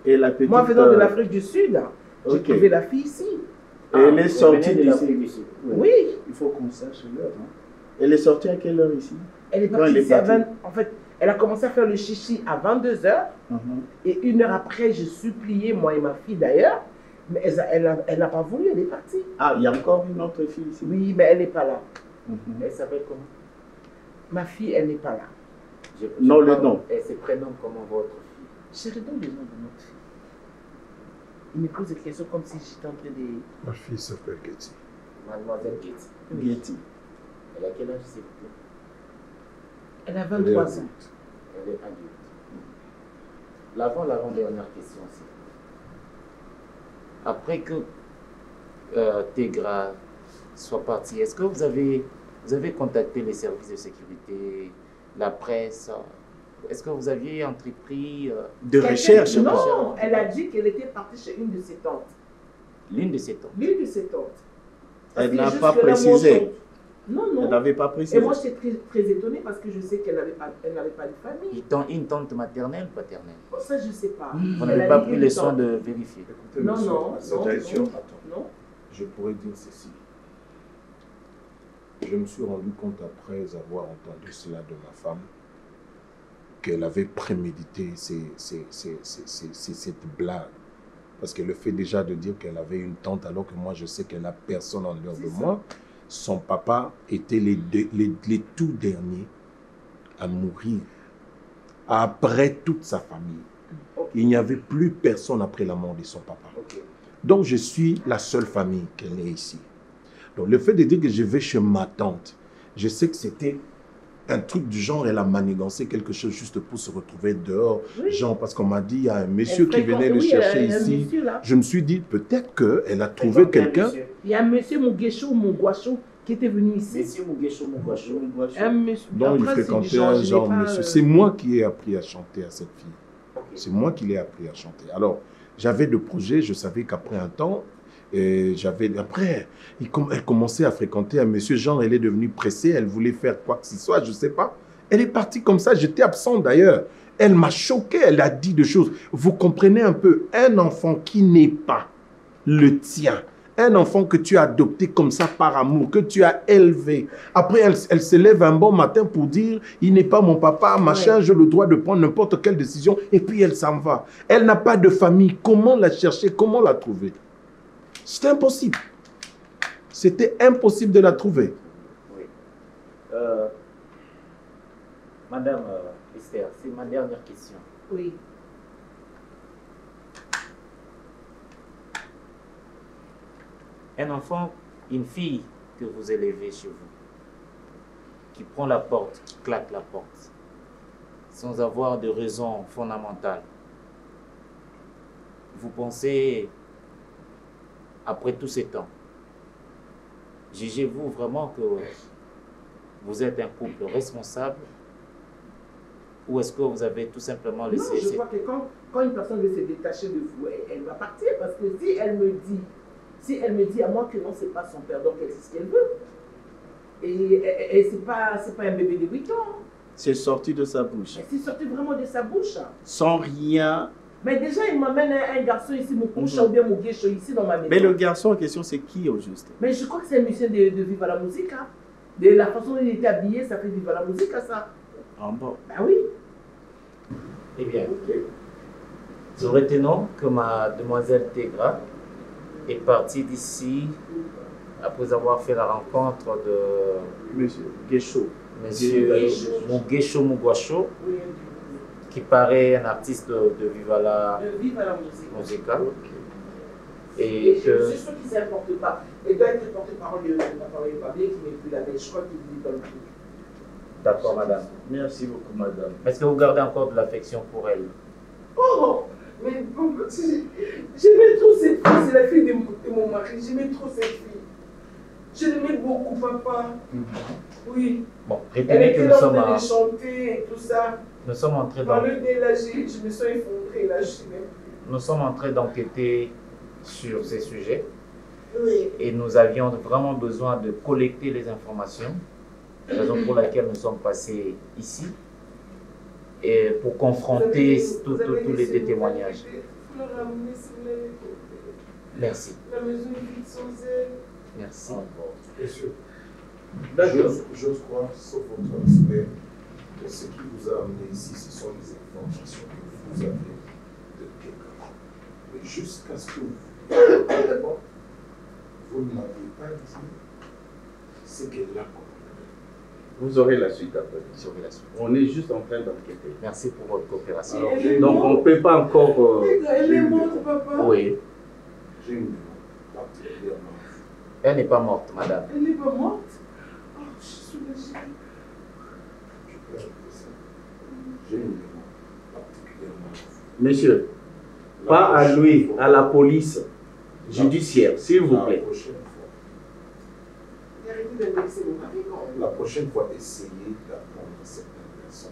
Speaker 7: Et la petite...
Speaker 3: Moi, venant de l'Afrique du Sud, j'ai
Speaker 7: ok.
Speaker 3: trouvé la fille ici.
Speaker 7: Et elle est
Speaker 8: vous
Speaker 7: sortie
Speaker 8: venez de l'Afrique
Speaker 7: d'ici.
Speaker 8: du Sud.
Speaker 3: Oui.
Speaker 7: Il faut qu'on sache l'heure. Hein. Elle est sortie à quelle heure ici?
Speaker 3: Elle est
Speaker 7: Quand
Speaker 3: partie
Speaker 7: elle est
Speaker 3: ici à
Speaker 7: partie.
Speaker 3: 20... En fait, elle a commencé à faire le chichi à 22h. Et 1 heure après, j'ai supplié, moi et ma fille d'ailleurs. Mais elle n'a pas voulu, elle est partie.
Speaker 7: Ah, il y a encore une autre fille ici?
Speaker 3: Oui, mais elle n'est pas là.
Speaker 8: Elle s'appelle comment?
Speaker 3: Ma fille, elle n'est pas là.
Speaker 7: Non, le
Speaker 8: parle-
Speaker 7: nom.
Speaker 8: Elle se prénomme comment votre fille?
Speaker 3: Chérie, donne le nom de notre fille. Il me pose des questions comme si j'étais en train de...
Speaker 6: Ma fille s'appelle Getty.
Speaker 8: Mademoiselle Getty.
Speaker 7: Getty.
Speaker 8: Elle a quel âge, s'il vous plaît?
Speaker 3: Elle a 23 ans.
Speaker 8: Elle est adulte. L'avant-dernière question aussi. Après que Tegra soit parti, est-ce que vous avez contacté les services de sécurité, la presse? Est-ce que vous aviez entrepris
Speaker 7: De recherche?
Speaker 3: Non, elle a dit qu'elle était partie chez une de ses tantes.
Speaker 8: l'une de ces temps?
Speaker 3: L'une de ses tantes. Parce
Speaker 7: Elle
Speaker 3: que
Speaker 7: n'a
Speaker 3: jusque
Speaker 7: pas
Speaker 3: là,
Speaker 7: précisé.
Speaker 3: moi, non,
Speaker 7: Elle
Speaker 3: non.
Speaker 7: n'avait pas
Speaker 3: Et
Speaker 7: précisé.
Speaker 3: moi, j'étais très, très étonnée parce que je sais qu'elle n'avait pas de famille.
Speaker 8: Une tante maternelle ou paternelle?
Speaker 3: Bon, ça, je ne sais pas.
Speaker 8: Vous
Speaker 3: Elle
Speaker 8: n'avez
Speaker 3: a
Speaker 8: pas
Speaker 3: dit
Speaker 8: pris
Speaker 3: une
Speaker 8: le soin
Speaker 3: tante.
Speaker 8: de vérifier?
Speaker 6: Écoutez,
Speaker 3: Non,
Speaker 6: monsieur,
Speaker 3: non,
Speaker 6: à cette
Speaker 3: non,
Speaker 6: question,
Speaker 3: non.
Speaker 6: attends,
Speaker 3: Non.
Speaker 6: je pourrais dire ceci. Je me suis rendu compte après avoir entendu cela de ma femme qu'elle avait prémédité cette blague. Parce que le fait déjà de dire qu'elle avait une tante alors que moi je sais qu'elle n'a personne en dehors de moi, son papa était les tout derniers à mourir. Après toute sa famille. Il n'y avait plus personne après la mort de son papa. Donc je suis la seule famille qu'elle est ici. Donc le fait de dire que je vais chez ma tante, je sais que c'était un truc du genre, elle a manigancé quelque chose juste pour se retrouver dehors.
Speaker 3: Oui.
Speaker 6: Genre, parce qu'on m'a dit, il y a un monsieur
Speaker 3: Elle
Speaker 6: qui venait le
Speaker 3: fréquente- oui,
Speaker 6: chercher
Speaker 3: il y a un
Speaker 6: ici.
Speaker 3: monsieur là.
Speaker 6: Je me suis dit, peut-être qu'elle a trouvé quelqu'un.
Speaker 3: Il y a un monsieur Mugesho, Mugwasho, qui était venu ici.
Speaker 8: Monsieur Mugesho Mugwasho.
Speaker 3: Un monsieur.
Speaker 6: Donc il
Speaker 3: Après, c'est
Speaker 6: fréquentait
Speaker 3: du genre,
Speaker 6: un
Speaker 3: je n'ai
Speaker 6: genre
Speaker 3: pas,
Speaker 6: monsieur. C'est moi qui ai appris à chanter à cette fille. C'est moi qui l'ai appris à chanter. Alors, j'avais de projets, je savais qu'après un temps, Et j'avais... Après, elle commençait à fréquenter un monsieur, genre, elle est devenue pressée, elle voulait faire quoi que ce soit, je ne sais pas. Elle est partie comme ça, j'étais absent d'ailleurs. Elle m'a choqué, elle a dit des choses. Vous comprenez un peu, un enfant qui n'est pas le tien, un enfant que tu as adopté comme ça par amour, que tu as élevé. Après, elle se lève un bon matin pour dire, il n'est pas mon papa, machin, j'ai le droit de prendre n'importe quelle décision. Et puis elle s'en va. Elle n'a pas de famille. Comment la chercher? Comment la trouver? C'était impossible. C'était impossible de la trouver.
Speaker 8: Oui. Madame Esther, c'est ma dernière question.
Speaker 3: Oui.
Speaker 8: Un enfant, une fille que vous élevez chez vous, qui prend la porte, qui claque la porte, sans avoir de raison fondamentale, vous pensez, après tous ces temps, jugez-vous vraiment que vous êtes un couple responsable ou est-ce que vous avez tout simplement laissé...
Speaker 3: Non, je crois que quand une personne veut se détacher de vous, elle va partir parce que si elle me dit à moi que non, c'est pas son père, donc elle sait ce qu'elle veut. Et c'est pas un bébé de 8 ans.
Speaker 7: C'est sorti de sa bouche.
Speaker 3: C'est sorti vraiment de sa bouche.
Speaker 7: Sans rien.
Speaker 3: Mais déjà, il m'amène un garçon ici, mon coucha ou bien mon guécho ici dans ma maison.
Speaker 7: Mais le garçon en question, c'est qui au juste?
Speaker 3: Mais je crois que c'est un musicien de Viva la musique. Hein. De la façon dont il était habillé, ça fait Viva la musique, ça.
Speaker 7: Ah bon?
Speaker 3: Ben oui.
Speaker 8: Eh bien, nous retenons que mademoiselle Tegra est partie d'ici après avoir fait la rencontre de
Speaker 7: Monsieur Guécho.
Speaker 8: Monsieur Muguesho Mugwasho, qui paraît un artiste de Viva la musique. Et
Speaker 3: je suis sûr qu'il ne s'importe pas. Il doit être porte-parole de la parole de Babier qui n'est plus la belle. Je crois qu'il dit dans le truc.
Speaker 8: D'accord, madame.
Speaker 7: Merci beaucoup, madame.
Speaker 8: Est-ce que vous gardez encore de l'affection pour elle?
Speaker 3: Oh, mais bon, j'aimais trop cette fille. C'est la fille de mon mari. J'aimais trop cette fille. Je l'aimais beaucoup, papa. Oui.
Speaker 8: Bon,
Speaker 3: elle
Speaker 8: retenez que
Speaker 3: était
Speaker 8: nous sommes
Speaker 3: en train de chanter et tout ça.
Speaker 8: Nous sommes en train d'enquêter.
Speaker 3: Là, je me suis effondrée. Là, je suis même plus.
Speaker 8: Nous sommes en train d'enquêter sur ces sujets.
Speaker 3: Oui.
Speaker 8: Et nous avions vraiment besoin de collecter les informations, raison pour laquelle nous sommes passés ici, et pour confronter tous les témoignages. Merci.
Speaker 3: La maison est vide sans elle.
Speaker 8: Merci.
Speaker 6: Monsieur,
Speaker 7: D'accord.
Speaker 6: j'ose croire, sauf votre respect, que ce qui vous a amené ici, ce sont les informations que vous avez de quelqu'un. Mais jusqu'à ce que vous ne m'aviez pas dit ce qu'elle a compris.
Speaker 7: Vous aurez la suite après.
Speaker 8: Vous aurez la suite.
Speaker 7: On est juste en train d'enquêter.
Speaker 8: Merci pour votre coopération.
Speaker 7: Alors, donc on ne peut pas encore...
Speaker 3: Elle est morte, papa.
Speaker 8: Oui.
Speaker 6: J'ai une demande particulièrement.
Speaker 8: Elle n'est pas morte, madame.
Speaker 3: Elle n'est pas morte. Oh, je suis soulagée.
Speaker 6: Je peux arrêter ça. J'ai une demande particulièrement.
Speaker 7: Monsieur, pas à lui, à la police judiciaire, s'il vous plaît.
Speaker 6: La prochaine fois.
Speaker 3: Arrêtez d'indexer mon mari quand même.
Speaker 6: La prochaine fois, essayez d'apprendre certaines personnes.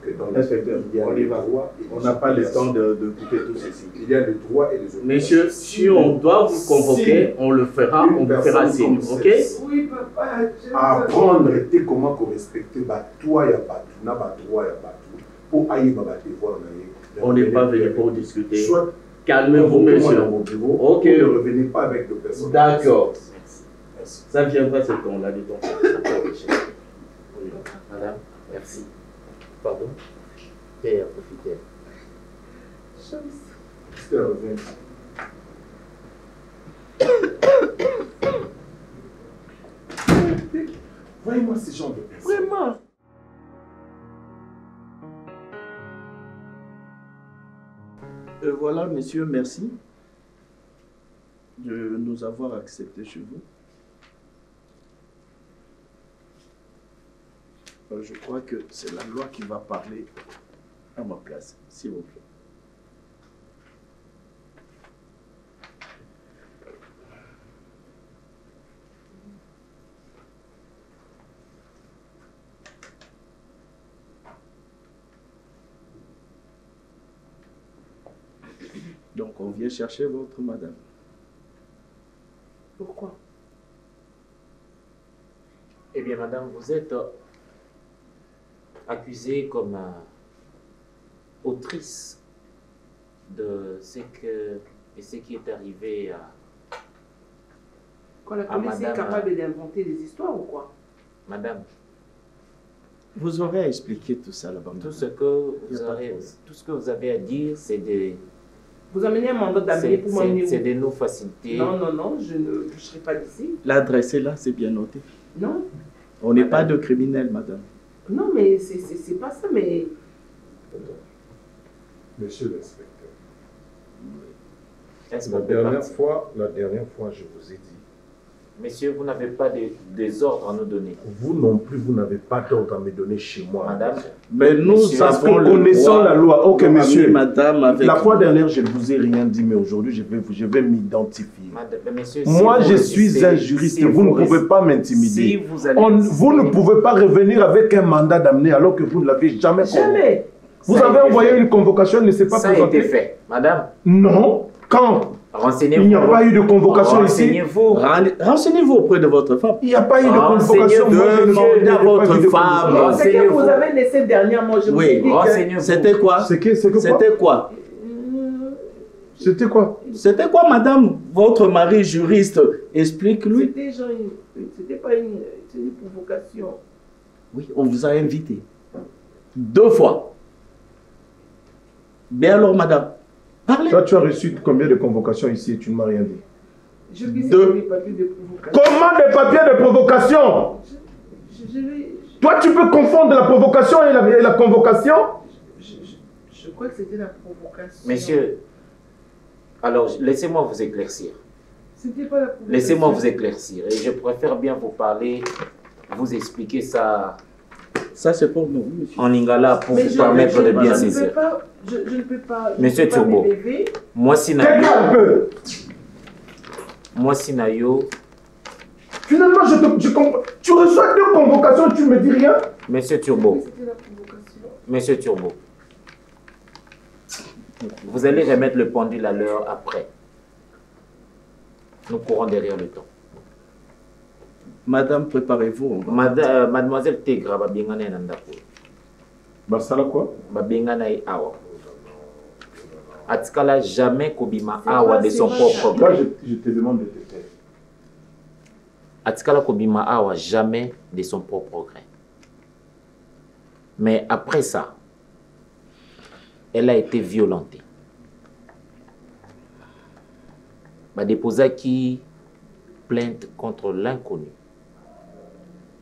Speaker 6: Que dans
Speaker 7: Inspecteur,
Speaker 6: il y a
Speaker 7: on y
Speaker 6: les
Speaker 7: va.
Speaker 6: droits et les
Speaker 7: On n'a pas le temps
Speaker 6: obligations.
Speaker 7: de couper tout ceci.
Speaker 6: Il y a le droit et les obligations.
Speaker 7: Monsieur, si on doit vous convoquer, on le fera, on vous fera signe, ok?
Speaker 3: Oui, papa.
Speaker 6: Apprendre comment respecter toi et pas tout, n'a pas droit et pas tout. Pour aller baba devoir
Speaker 7: On n'est pas venu pour discuter.
Speaker 6: Soit
Speaker 7: Calmez-vous, monsieur.
Speaker 6: dans mon bureau,
Speaker 7: Ok.
Speaker 6: ou ne revenez pas avec de personnes.
Speaker 7: D'accord.
Speaker 6: Merci.
Speaker 7: Ça viendra ce temps-là, dit-on.
Speaker 8: Oui. Madame, merci. Pardon? Père, profitez.
Speaker 6: C'était revenu. Voyez-moi ce genre de personnes.
Speaker 3: Vraiment.
Speaker 7: Voilà, monsieur, merci de nous avoir acceptés chez vous. Je crois que c'est la loi qui va parler à ma place, s'il vous plaît. Donc, on vient chercher votre madame.
Speaker 3: Pourquoi?
Speaker 8: Eh bien, madame, vous êtes accusée comme autrice de ce qui est arrivé à...
Speaker 3: Quand la police est capable d'inventer des histoires ou quoi?
Speaker 8: Madame,
Speaker 7: vous aurez à expliquer tout ça là-bas.
Speaker 8: tout ce que vous avez à dire, c'est de...
Speaker 3: Vous amenez un mandat d'amener pour m'amener où?
Speaker 8: C'est de nous faciliter.
Speaker 3: Non, non, non, je ne bougerai pas d'ici.
Speaker 7: L'adresse est là, c'est bien noté.
Speaker 3: Non.
Speaker 7: On n'est pas de criminels, madame.
Speaker 3: Non, mais c'est pas ça, mais...
Speaker 6: Monsieur l'inspecteur,
Speaker 8: Est-ce
Speaker 6: la
Speaker 8: qu'on peut
Speaker 6: dernière
Speaker 8: partir?
Speaker 6: fois, je vous ai dit,
Speaker 8: Messieurs, vous n'avez pas des ordres à nous donner.
Speaker 6: vous non plus, vous n'avez pas d'ordre à me donner chez moi.
Speaker 8: Madame,
Speaker 7: Mais nous
Speaker 8: Monsieur,
Speaker 6: Parce
Speaker 7: avons
Speaker 6: que
Speaker 7: le
Speaker 6: connaissant
Speaker 7: droit
Speaker 6: la loi, ok
Speaker 7: de ramener
Speaker 6: monsieur,
Speaker 7: madame avec
Speaker 6: la fois
Speaker 7: nous.
Speaker 6: dernière, je ne vous ai rien dit, mais aujourd'hui, je vais m'identifier.
Speaker 8: messieurs,
Speaker 6: Moi,
Speaker 8: si
Speaker 6: je
Speaker 8: vous
Speaker 6: suis
Speaker 8: résistez-
Speaker 6: un juriste,
Speaker 8: si
Speaker 6: vous ne
Speaker 8: résistez-
Speaker 6: pouvez pas
Speaker 8: Si
Speaker 6: m'intimider.
Speaker 8: vous allez
Speaker 6: Vous ne pouvez pas revenir avec un mandat d'amener alors que vous ne l'avez jamais convoqué.
Speaker 3: Jamais.
Speaker 6: Vous
Speaker 8: Ça a
Speaker 6: avez
Speaker 8: été
Speaker 6: envoyé
Speaker 8: fait.
Speaker 6: une convocation, elle ne s'est pas
Speaker 8: Ça a été
Speaker 6: présentée.
Speaker 8: fait. Madame,
Speaker 6: Non. Quand
Speaker 8: renseignez-vous.
Speaker 6: il n'y a pas eu de convocation ici.
Speaker 8: Renseignez-vous.
Speaker 7: Renseignez-vous auprès de votre femme.
Speaker 6: Il n'y a pas eu de
Speaker 8: Renseignez-vous,
Speaker 6: convocation. Moi, je
Speaker 7: demandez
Speaker 6: n'ai
Speaker 7: à
Speaker 6: pas
Speaker 7: votre
Speaker 6: vu de
Speaker 7: femme.
Speaker 6: convocation.
Speaker 3: C'est que
Speaker 8: Renseignez-vous.
Speaker 3: vous avez laissé dernièrement, je vous ai
Speaker 7: Oui,
Speaker 3: dit que...
Speaker 8: Renseignez-vous.
Speaker 7: C'était quoi?
Speaker 6: C'est que quoi?
Speaker 7: C'était quoi?
Speaker 6: C'était quoi?
Speaker 7: C'était quoi, madame? Votre mari juriste, explique-lui.
Speaker 3: C'était genre c'était pas une provocation.
Speaker 7: Oui, on vous a invité. 2 fois. Bien alors, madame, parlez.
Speaker 6: Toi, tu as reçu combien de convocations ici et tu ne m'as rien dit?
Speaker 3: Je glisse
Speaker 7: Deux.
Speaker 3: les papiers de provocation.
Speaker 6: Comment des papiers de provocation? Toi, tu peux confondre la provocation et la convocation?
Speaker 3: Je crois que c'était la provocation.
Speaker 8: Messieurs, alors laissez-moi vous éclaircir.
Speaker 3: C'était pas la provocation.
Speaker 8: Laissez-moi vous éclaircir. Et je préfère bien vous parler, vous expliquer ça
Speaker 7: Ça, c'est pour nous, monsieur.
Speaker 8: en lingala pour
Speaker 3: Mais
Speaker 8: vous permettre de bien
Speaker 3: je ne
Speaker 8: saisir.
Speaker 3: peux pas, je ne peux pas.
Speaker 8: Monsieur
Speaker 3: je ne peux pas
Speaker 8: Turbo.
Speaker 3: m'élever.
Speaker 8: Moi, si
Speaker 6: Tais-toi un
Speaker 8: Nayo,
Speaker 6: peu. Finalement, tu reçois 2 convocations, tu ne me dis rien?
Speaker 8: Monsieur Turbo,
Speaker 3: C'était la provocation.
Speaker 8: Monsieur Turbo, vous allez remettre le pendule à l'heure après. Nous courons derrière le temps.
Speaker 7: Madame, préparez-vous. on va-
Speaker 8: Mademoiselle Tegra, babengana na ndako.
Speaker 6: Barsala quoi?
Speaker 8: Babengana e awa. Atikala jamais kobima awa de son propre
Speaker 6: Moi,
Speaker 8: gré.
Speaker 6: je te demande de te taire.
Speaker 8: Atikala kobima awa jamais de son propre gré. Mais après ça, elle a été violentée. Déposaki plainte contre l'inconnu.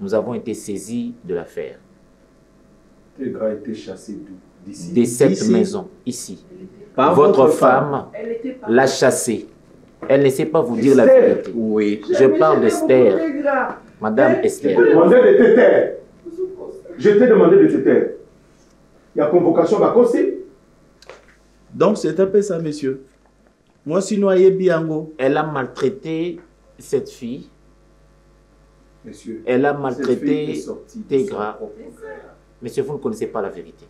Speaker 8: Nous avons été saisis de l'affaire.
Speaker 6: Tegra a été chassé d'ici.
Speaker 8: De cette
Speaker 7: Ici.
Speaker 8: maison, ici.
Speaker 7: Par
Speaker 8: Votre femme
Speaker 3: Elle était pas.
Speaker 8: l'a chassée. Elle ne sait pas vous dire la
Speaker 6: Esther.
Speaker 8: vérité.
Speaker 7: Oui.
Speaker 8: Je parle d'Esther.
Speaker 3: Tegra.
Speaker 8: Madame
Speaker 6: Je
Speaker 8: Esther.
Speaker 6: t'ai demandé de te taire. Je t'ai demandé de te taire. Il y a convocation à causer.
Speaker 7: Donc, c'est un peu ça, monsieur. Moi, si noyé biango.
Speaker 8: Elle a maltraité cette fille.
Speaker 6: Monsieur,
Speaker 8: Elle a
Speaker 6: cette fille
Speaker 8: maltraité
Speaker 6: est sortie de
Speaker 8: Tegra.
Speaker 6: son propre frère.
Speaker 8: Monsieur, vous ne connaissez pas la vérité.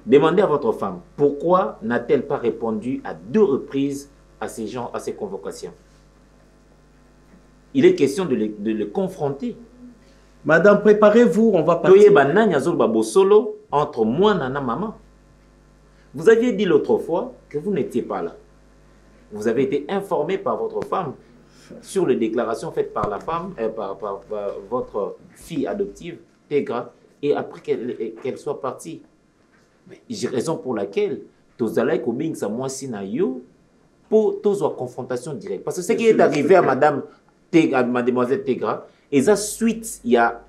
Speaker 8: Demandez à votre femme, pourquoi n'a-t-elle pas répondu à 2 reprises à ces gens, à ces convocations? Il est question de le confronter.
Speaker 7: Madame, préparez-vous, on va partir.
Speaker 8: Solo entre moi et maman. Vous aviez dit l'autre fois que vous n'étiez pas là. Vous avez été informé par votre femme sur les déclarations faites par la femme, par votre fille adoptive, Tegra, et après qu'elle soit partie. J'ai raison pour laquelle Tozalai Kobing sa moi sinayo pour Tozo confrontation directe. Parce que ce qui est arrivé à Madame Tegra, Mademoiselle Tegra, et ça suite il y a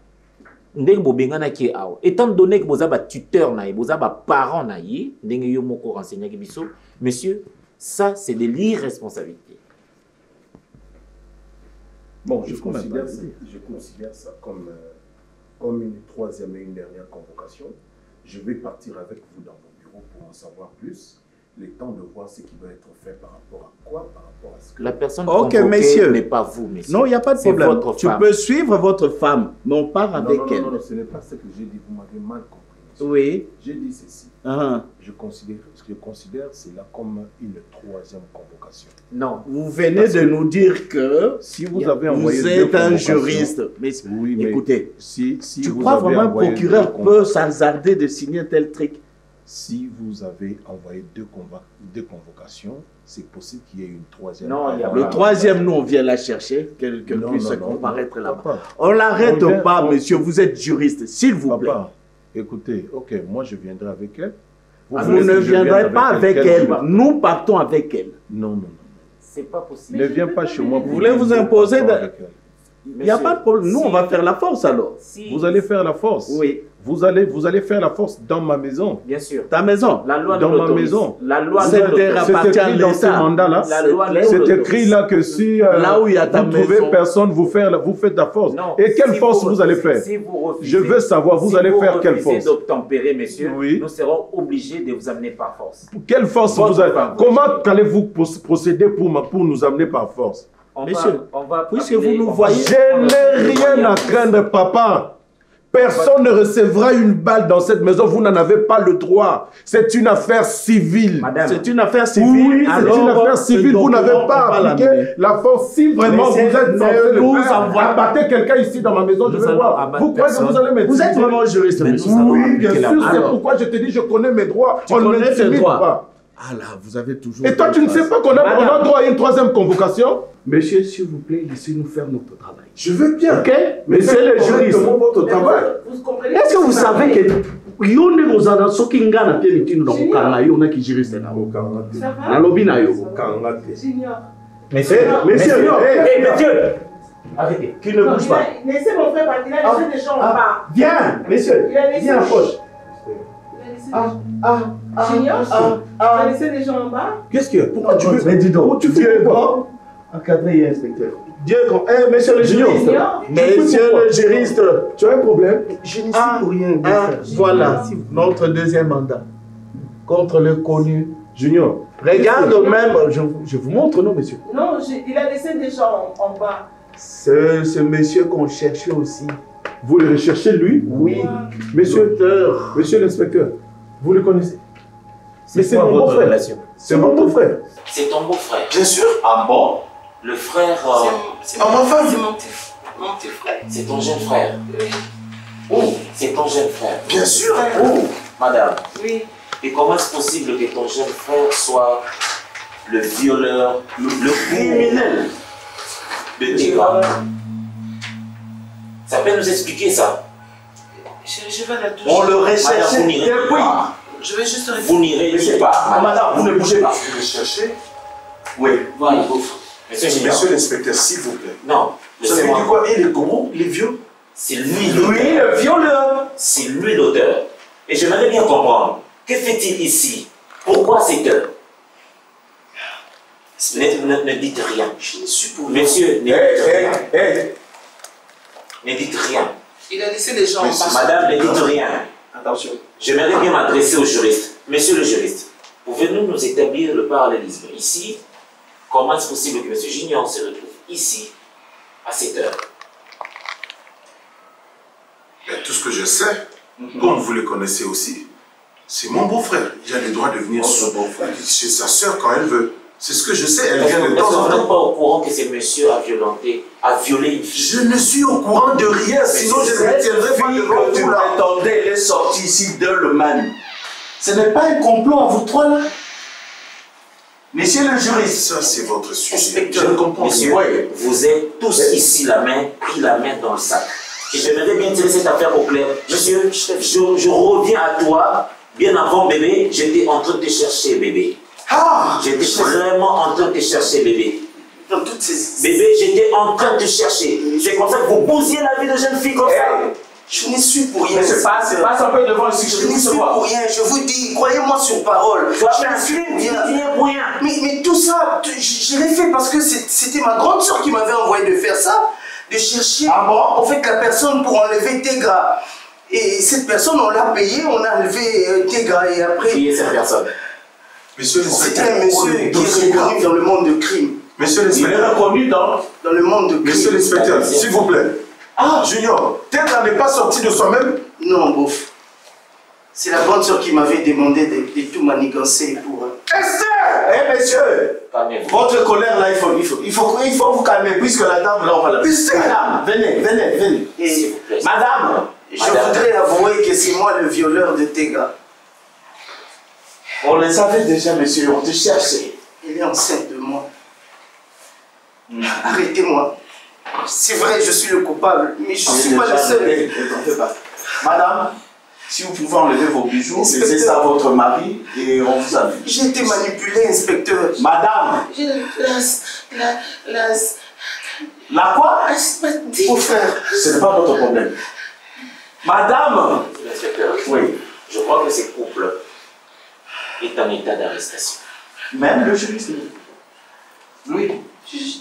Speaker 8: ndenge bobengana ki awa. Étant donné que vous avez un tuteur naïe, vous avez un parent naïe, ndenge yo moko renseigné ki biso, monsieur, ça c'est de l'irresponsabilité.
Speaker 6: Bon, je
Speaker 7: Qu'est-ce qu'on a
Speaker 6: considère
Speaker 7: pas
Speaker 6: ça comme une 3e et une dernière convocation. Je vais partir avec vous dans vos bureaux pour en savoir plus. Le temps de voir ce qui doit être fait par rapport à quoi, par rapport à ce que...
Speaker 8: La personne
Speaker 7: Ok,
Speaker 8: convoquée
Speaker 7: messieurs.
Speaker 8: n'est pas vous, monsieur.
Speaker 7: Non, il n'y a pas de
Speaker 8: C'est
Speaker 7: problème.
Speaker 8: votre
Speaker 7: Tu
Speaker 8: femme.
Speaker 7: peux suivre votre femme, mais on part
Speaker 6: Non,
Speaker 7: avec
Speaker 6: non,
Speaker 7: elle.
Speaker 6: non, non, ce n'est pas ce que j'ai dit. Vous m'avez mal compris.
Speaker 7: Oui.
Speaker 6: J'ai dit ceci. Je considère cela comme une troisième convocation.
Speaker 7: Non, vous venez de nous dire que
Speaker 6: si vous avez envoyé
Speaker 7: vous êtes un juriste. Mais,
Speaker 6: oui, mais
Speaker 7: écoutez,
Speaker 6: si
Speaker 7: tu crois vraiment un procureur peut s'hasarder de signer un tel truc?
Speaker 6: Si vous avez envoyé deux convocations, c'est possible qu'il y ait une troisième.
Speaker 7: Non, le troisième, nous, on vient la chercher, qu'elle puisse comparaître là-bas. On ne l'arrête pas, monsieur, vous êtes juriste, s'il vous plaît.
Speaker 6: Écoutez, ok, moi je viendrai avec elle.
Speaker 7: Vous ne viendrez pas avec elle, nous partons avec elle.
Speaker 6: Non.
Speaker 8: C'est pas possible.
Speaker 6: Ne viens pas chez moi.
Speaker 7: Vous voulez vous imposer Il n'y a pas de problème. Nous, on va faire la force alors.
Speaker 6: Vous allez faire la force?
Speaker 7: Oui.
Speaker 6: Vous allez faire la force dans ma maison.
Speaker 8: Bien sûr.
Speaker 7: Ta maison?
Speaker 8: La loi
Speaker 6: dans ma maison.
Speaker 8: La loi
Speaker 7: cette terre appartient à
Speaker 6: dans ce mandat-là. C'est écrit là que si
Speaker 7: là où il y a ta
Speaker 6: vous trouvez
Speaker 7: maison,
Speaker 6: personne, vous faites la force.
Speaker 8: Non,
Speaker 6: et quelle force vous allez faire?
Speaker 8: Si vous refusez,
Speaker 6: je veux savoir, vous allez faire quelle force?
Speaker 8: Si vous refusez d'obtempérer, messieurs,
Speaker 6: oui.
Speaker 8: nous serons obligés de vous amener par force.
Speaker 6: Quelle force vous allez... Comment allez-vous procéder pour nous amener par force?
Speaker 7: Monsieur, puisque vous nous voyez...
Speaker 6: Je n'ai rien à craindre, papa. Personne ne recevra une balle dans cette maison. Vous n'en avez pas le droit. C'est une affaire civile.
Speaker 7: C'est une affaire civile.
Speaker 6: Oui, c'est une affaire civile. Vous n'avez pas appliqué la force. Si vraiment vous êtes censé le faire, abattez quelqu'un ici dans ma maison, je vais voir. Vous croyez que vous allez m'aider?
Speaker 7: Vous êtes vraiment juriste, monsieur.
Speaker 6: Oui, bien sûr. C'est pourquoi je te dis, je connais mes droits.
Speaker 7: On ne m'intimide pas.
Speaker 2: Ah là, vous avez toujours...
Speaker 6: Et toi, tu ne sais pas qu'on a droit à une troisième convocation?
Speaker 2: Monsieur, s'il vous plaît, laissez-nous faire notre travail.
Speaker 6: Je veux bien.
Speaker 7: Ok? Mais c'est le juriste.
Speaker 6: Votre travail.
Speaker 7: Est-ce que vous savez que yonde kozana soki nga na pie mitino na kokanga yo na ki juriste na na lobi na yo.
Speaker 8: Monsieur, arrêtez.
Speaker 7: Qui ne bouge pas.
Speaker 9: Laissez mon frère partir, il a laissé des gens en bas.
Speaker 7: Viens, monsieur. Viens, approche.
Speaker 9: Junior, tu as laissé des gens en bas.
Speaker 6: Qu'est-ce que... Pourquoi tu veux...
Speaker 7: Mais dis donc,
Speaker 6: tu fais quoi?
Speaker 7: Encadré, inspecteur. Dieu, monsieur le juriste. Monsieur le juriste.
Speaker 6: Tu as un problème?
Speaker 2: Je ne suis pour rien.
Speaker 7: Voilà, notre deuxième mandat. Contre le connu.
Speaker 6: Junior.
Speaker 7: Regarde même, je vous montre, non, monsieur?
Speaker 9: Non, il a laissé des gens en bas.
Speaker 7: C'est ce monsieur qu'on cherchait aussi.
Speaker 6: Vous le recherchez, lui?
Speaker 7: Oui.
Speaker 6: Monsieur l'inspecteur, vous le connaissez? Mais c'est mon beau-frère. C'est mon beau-frère.
Speaker 10: C'est ton beau-frère.
Speaker 6: Bien sûr.
Speaker 10: Ah bon? Le frère...
Speaker 9: C'est ma femme. C'est mon petit frère.
Speaker 10: C'est ton jeune frère.
Speaker 9: Oui.
Speaker 10: Oh, c'est ton jeune frère.
Speaker 6: Bien sûr.
Speaker 10: Oh, madame.
Speaker 9: Oui.
Speaker 10: Et comment est-ce possible que ton jeune frère soit le violeur, le criminel de Tigre? Ça peut nous expliquer ça?
Speaker 9: Je vais la toucher.
Speaker 10: On le recherche. Vous n'irez pas.
Speaker 9: Je vais juste...
Speaker 10: Vous n'irez pas.
Speaker 7: Madame, vous ne bougez pas.
Speaker 6: Vous le cherchez?
Speaker 10: Oui. Voilà.
Speaker 6: Monsieur l'inspecteur, s'il vous plaît.
Speaker 10: Non.
Speaker 6: Vous avez dit quoi? Et les corons, les vieux?
Speaker 10: C'est lui le violeur. C'est lui l'auteur. Et j'aimerais bien comprendre. Que fait-il ici? Pourquoi cette heure? Ne dites rien.
Speaker 9: Je ne suis pour rien.
Speaker 10: Monsieur, ne dites rien. Ne dites rien.
Speaker 9: Il a laissé les gens en bas.
Speaker 10: Madame, ne dites rien.
Speaker 9: Attention.
Speaker 10: J'aimerais bien m'adresser au juriste. Monsieur le juriste, pouvez-nous nous établir le parallélisme ici? Comment est-ce possible que M. Gignon se retrouve ici, à cette heure?
Speaker 6: Mais tout ce que je sais, comme vous le connaissez aussi, c'est mon beau-frère. Il a le droit de venir chez sa soeur quand elle veut. C'est ce que je sais, elle vient de temps en temps.
Speaker 10: Vous n'êtes pas au courant que ce monsieur a violé une fille?
Speaker 6: Je ne suis au courant de rien, sinon je ne retiendrai pas devant vous là.
Speaker 7: Attendez, elle est sortie ici de le man. Ce n'est pas un complot à vous trois là? Monsieur le juriste.
Speaker 6: Ça, c'est votre sujet.
Speaker 10: Inspecteur,
Speaker 6: je ne comprends pas.
Speaker 10: Monsieur, vous êtes tous ici pris la main dans le sac. Et j'aimerais bien tirer cette affaire au clair. Monsieur, je reviens à toi. Bien avant bébé, j'étais en train de te chercher bébé.
Speaker 6: Ah!
Speaker 10: J'étais vraiment en train de te chercher bébé.
Speaker 9: Dans toutes ces...
Speaker 10: Bébé, j'étais en train de te chercher. C'est comme ça que vous bousillez la vie de jeune fille comme ça.
Speaker 9: Je n'y suis pour rien.
Speaker 7: C'est pas un peu devant ici.
Speaker 9: Je n'y suis pour rien. Je vous dis, croyez-moi sur parole.
Speaker 10: Tu as fait un crime, tu dis pour rien.
Speaker 9: Mais tout ça, je l'ai fait parce que c'était ma grande soeur qui m'avait envoyé de faire ça. De chercher en fait la personne pour enlever Tegra. Et cette personne, on l'a payé, on a enlevé Tegra et après...
Speaker 10: Qui est cette personne?
Speaker 6: Monsieur
Speaker 9: c'est un monsieur qui est reconnu dans le monde de crime.
Speaker 6: Monsieur l'inspecteur.
Speaker 7: Il est reconnu dans
Speaker 9: le monde de crime.
Speaker 6: Monsieur l'inspecteur, s'il vous plaît. Ah, Junior, Tegra n'est pas sorti de soi-même?
Speaker 9: Non, bof. C'est la grande sœur qui m'avait demandé de tout manigancer pour...
Speaker 7: Esther! Eh messieurs, votre colère là, il faut vous calmer puisque la dame là, on va la... Madame, venez.
Speaker 9: Et
Speaker 7: Madame!
Speaker 9: Je voudrais avouer que c'est moi le violeur de Tega.
Speaker 7: On le savait déjà, monsieur, on te cherchait.
Speaker 9: Elle est enceinte de moi. Arrêtez-moi. C'est vrai, je suis le coupable, mais je ne suis pas le seul.
Speaker 7: Madame, si vous pouvez enlever vos bijoux, laissez ça à votre mari et on vous amène.
Speaker 9: J'ai été manipulé, inspecteur.
Speaker 7: Madame! La quoi?
Speaker 9: Mon frère.
Speaker 7: Ce n'est pas notre problème. Madame!
Speaker 10: L'inspecteur,
Speaker 7: oui.
Speaker 10: Je crois que ce couple est en état d'arrestation.
Speaker 7: Même le juriste?
Speaker 10: Oui.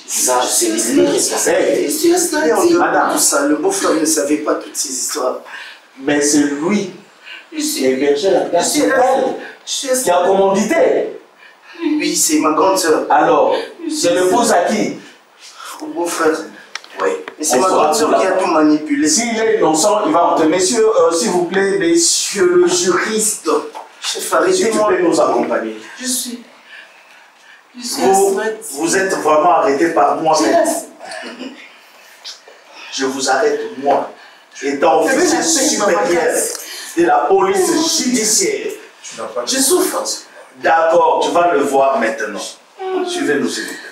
Speaker 10: Ça, c'est l'irresponsabilité.
Speaker 9: Madame, tout ça, le beau-frère ne savait pas toutes ces histoires.
Speaker 7: Mais c'est lui qui a hébergé la place qui a commandité.
Speaker 9: Oui, c'est ma grande soeur.
Speaker 7: Alors, c'est l'épouse à qui?
Speaker 9: Au beau-frère.
Speaker 7: Oui.
Speaker 9: Mais c'est ma grande soeur qui a tout manipulé.
Speaker 7: S'il est innocent, il va entrer. Messieurs, s'il vous plaît, messieurs le juriste.
Speaker 9: Chef, arrêtez-moi.
Speaker 7: Si tu peux nous accompagner.
Speaker 9: Je suis
Speaker 7: vous êtes vraiment arrêté par moi-même. Je vous arrête, moi, étant officier supérieur de la police judiciaire.
Speaker 9: Je souffre.
Speaker 7: D'accord, tu vas le voir maintenant. Suivez-nous, s'il vous plaît.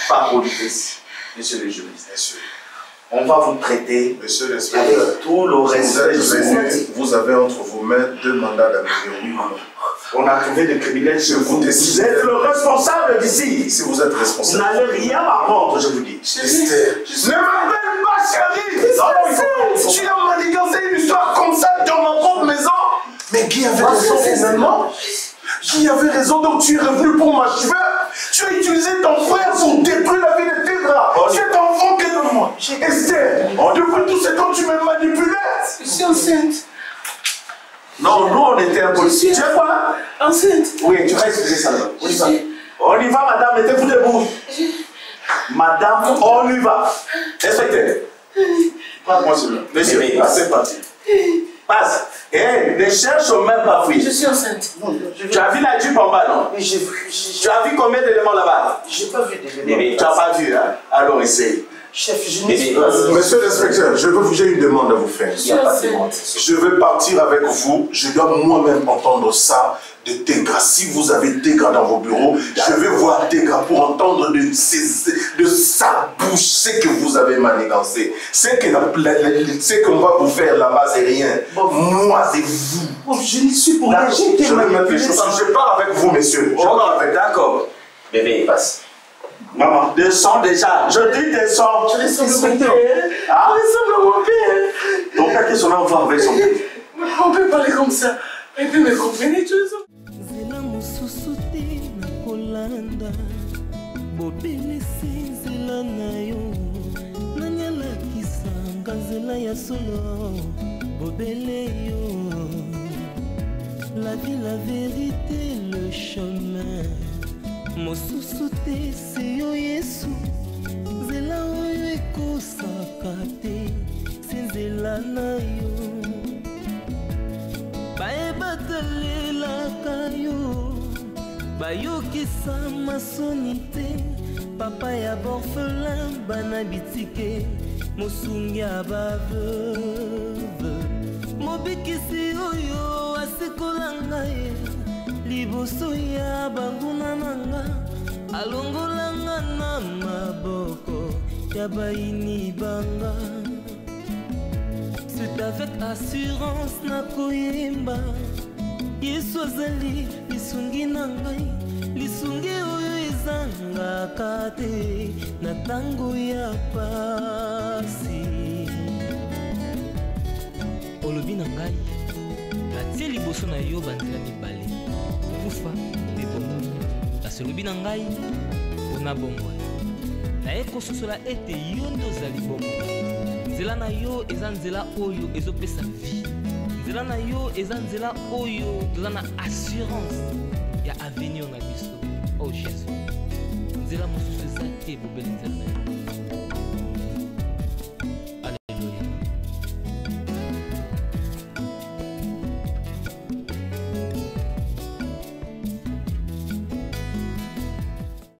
Speaker 7: Par politesse, monsieur le juriste. Monsieur. On va vous traiter,
Speaker 6: monsieur l'inspecteur,
Speaker 7: avec tout le respect.
Speaker 6: Vous avez entre vos mains 2 mandats d'amener, oui ou non?
Speaker 7: On a trouvé des criminels chez vous. Vous êtes le responsable d'ici.
Speaker 6: Si vous êtes responsable.
Speaker 7: Vous n'allez rien m'apprendre, je vous dis.
Speaker 6: Ne m'appelle pas chérie.
Speaker 7: Tu as manigancé une histoire comme ça dans ma propre maison.
Speaker 6: Mais qui avait raison finalement? Qui avait raison? Donc tu es revenu pour m'achever. Tu as utilisé ton frère pour détruire la vie de Tedra. Cet enfant qui est de moi. Esther, depuis tout ce temps tu m'as manipulé.
Speaker 9: Je suis enceinte.
Speaker 7: Non, nous on était un policier. Tu es quoi?
Speaker 9: Enceinte.
Speaker 7: Oui, tu vas expliquer ça là-bas. On y va, madame, mettez-vous debout. Madame, on y va. Inspecteur.
Speaker 6: Prends-moi celui-là.
Speaker 7: Monsieur, c'est parti. Passe. Ne cherche même pas fouille.
Speaker 9: Je suis enceinte.
Speaker 7: Tu as vu la jupe en bas, non?
Speaker 9: Oui, j'ai vu.
Speaker 7: Tu as vu combien d'éléments là-bas?
Speaker 9: J'ai pas vu d'éléments.
Speaker 7: Mais tu n'as pas vu, hein? Alors essaye.
Speaker 9: Chef, je n'ai
Speaker 6: Monsieur l'inspecteur, j'ai une demande à vous faire.
Speaker 7: Il n'y a pas de demande.
Speaker 6: Je vais partir avec vous. Je dois moi-même entendre ça de Tega. Si vous avez Tega dans vos bureaux, je vais voir Tega pour entendre de sa bouche ce que vous avez manigancé. Ce qu'on va vous faire là-bas, c'est rien. Moi, c'est vous.
Speaker 9: Oh, je n'y suis pour rien.
Speaker 6: Je pars avec vous, messieurs.
Speaker 7: D'accord.
Speaker 10: Bébé, passe.
Speaker 7: Maman, descends déjà. Je dis descends.
Speaker 9: Je ressemble à mon père.
Speaker 7: Je
Speaker 9: ressemble à mon père.
Speaker 7: Ton père qui s'en envoie avec son père.
Speaker 9: On peut parler comme ça. Et puis me comprenez tous.
Speaker 1: Zela mosusu te na kolanda bobelisi nzela na yo nanyalakisanga nzela ya solo bobele yo la vie, la vérité, le chemin mosusu te se yo Yesu nzela oyo ekosaka te se nzela na yo bayebatalelaka yo bayokisa masoni te papa ya borphelin bana bitike mosungi ya baveuve mobikisi oyo asikola ngai liboso ya banguna na nga alongolanga na maboko ya baini banga. C'est avec assurance na koyemba Yesu azali lisungi na ngai lisungi oyo ezangaka te na tango ya pasi olobi na ngai natie liboso na yo banzela mibale kufa mpe bomoi kasi olobi na ngai mpona bomoi naye kososola ete yo nde ozali bomoi nzela na yo eza nzela oyo ezopesa vie nzela na yo eza nzela oyo toza na assurance ya avenir na biso oh Jésus nzela mosusu eza te bobeli nzela na yo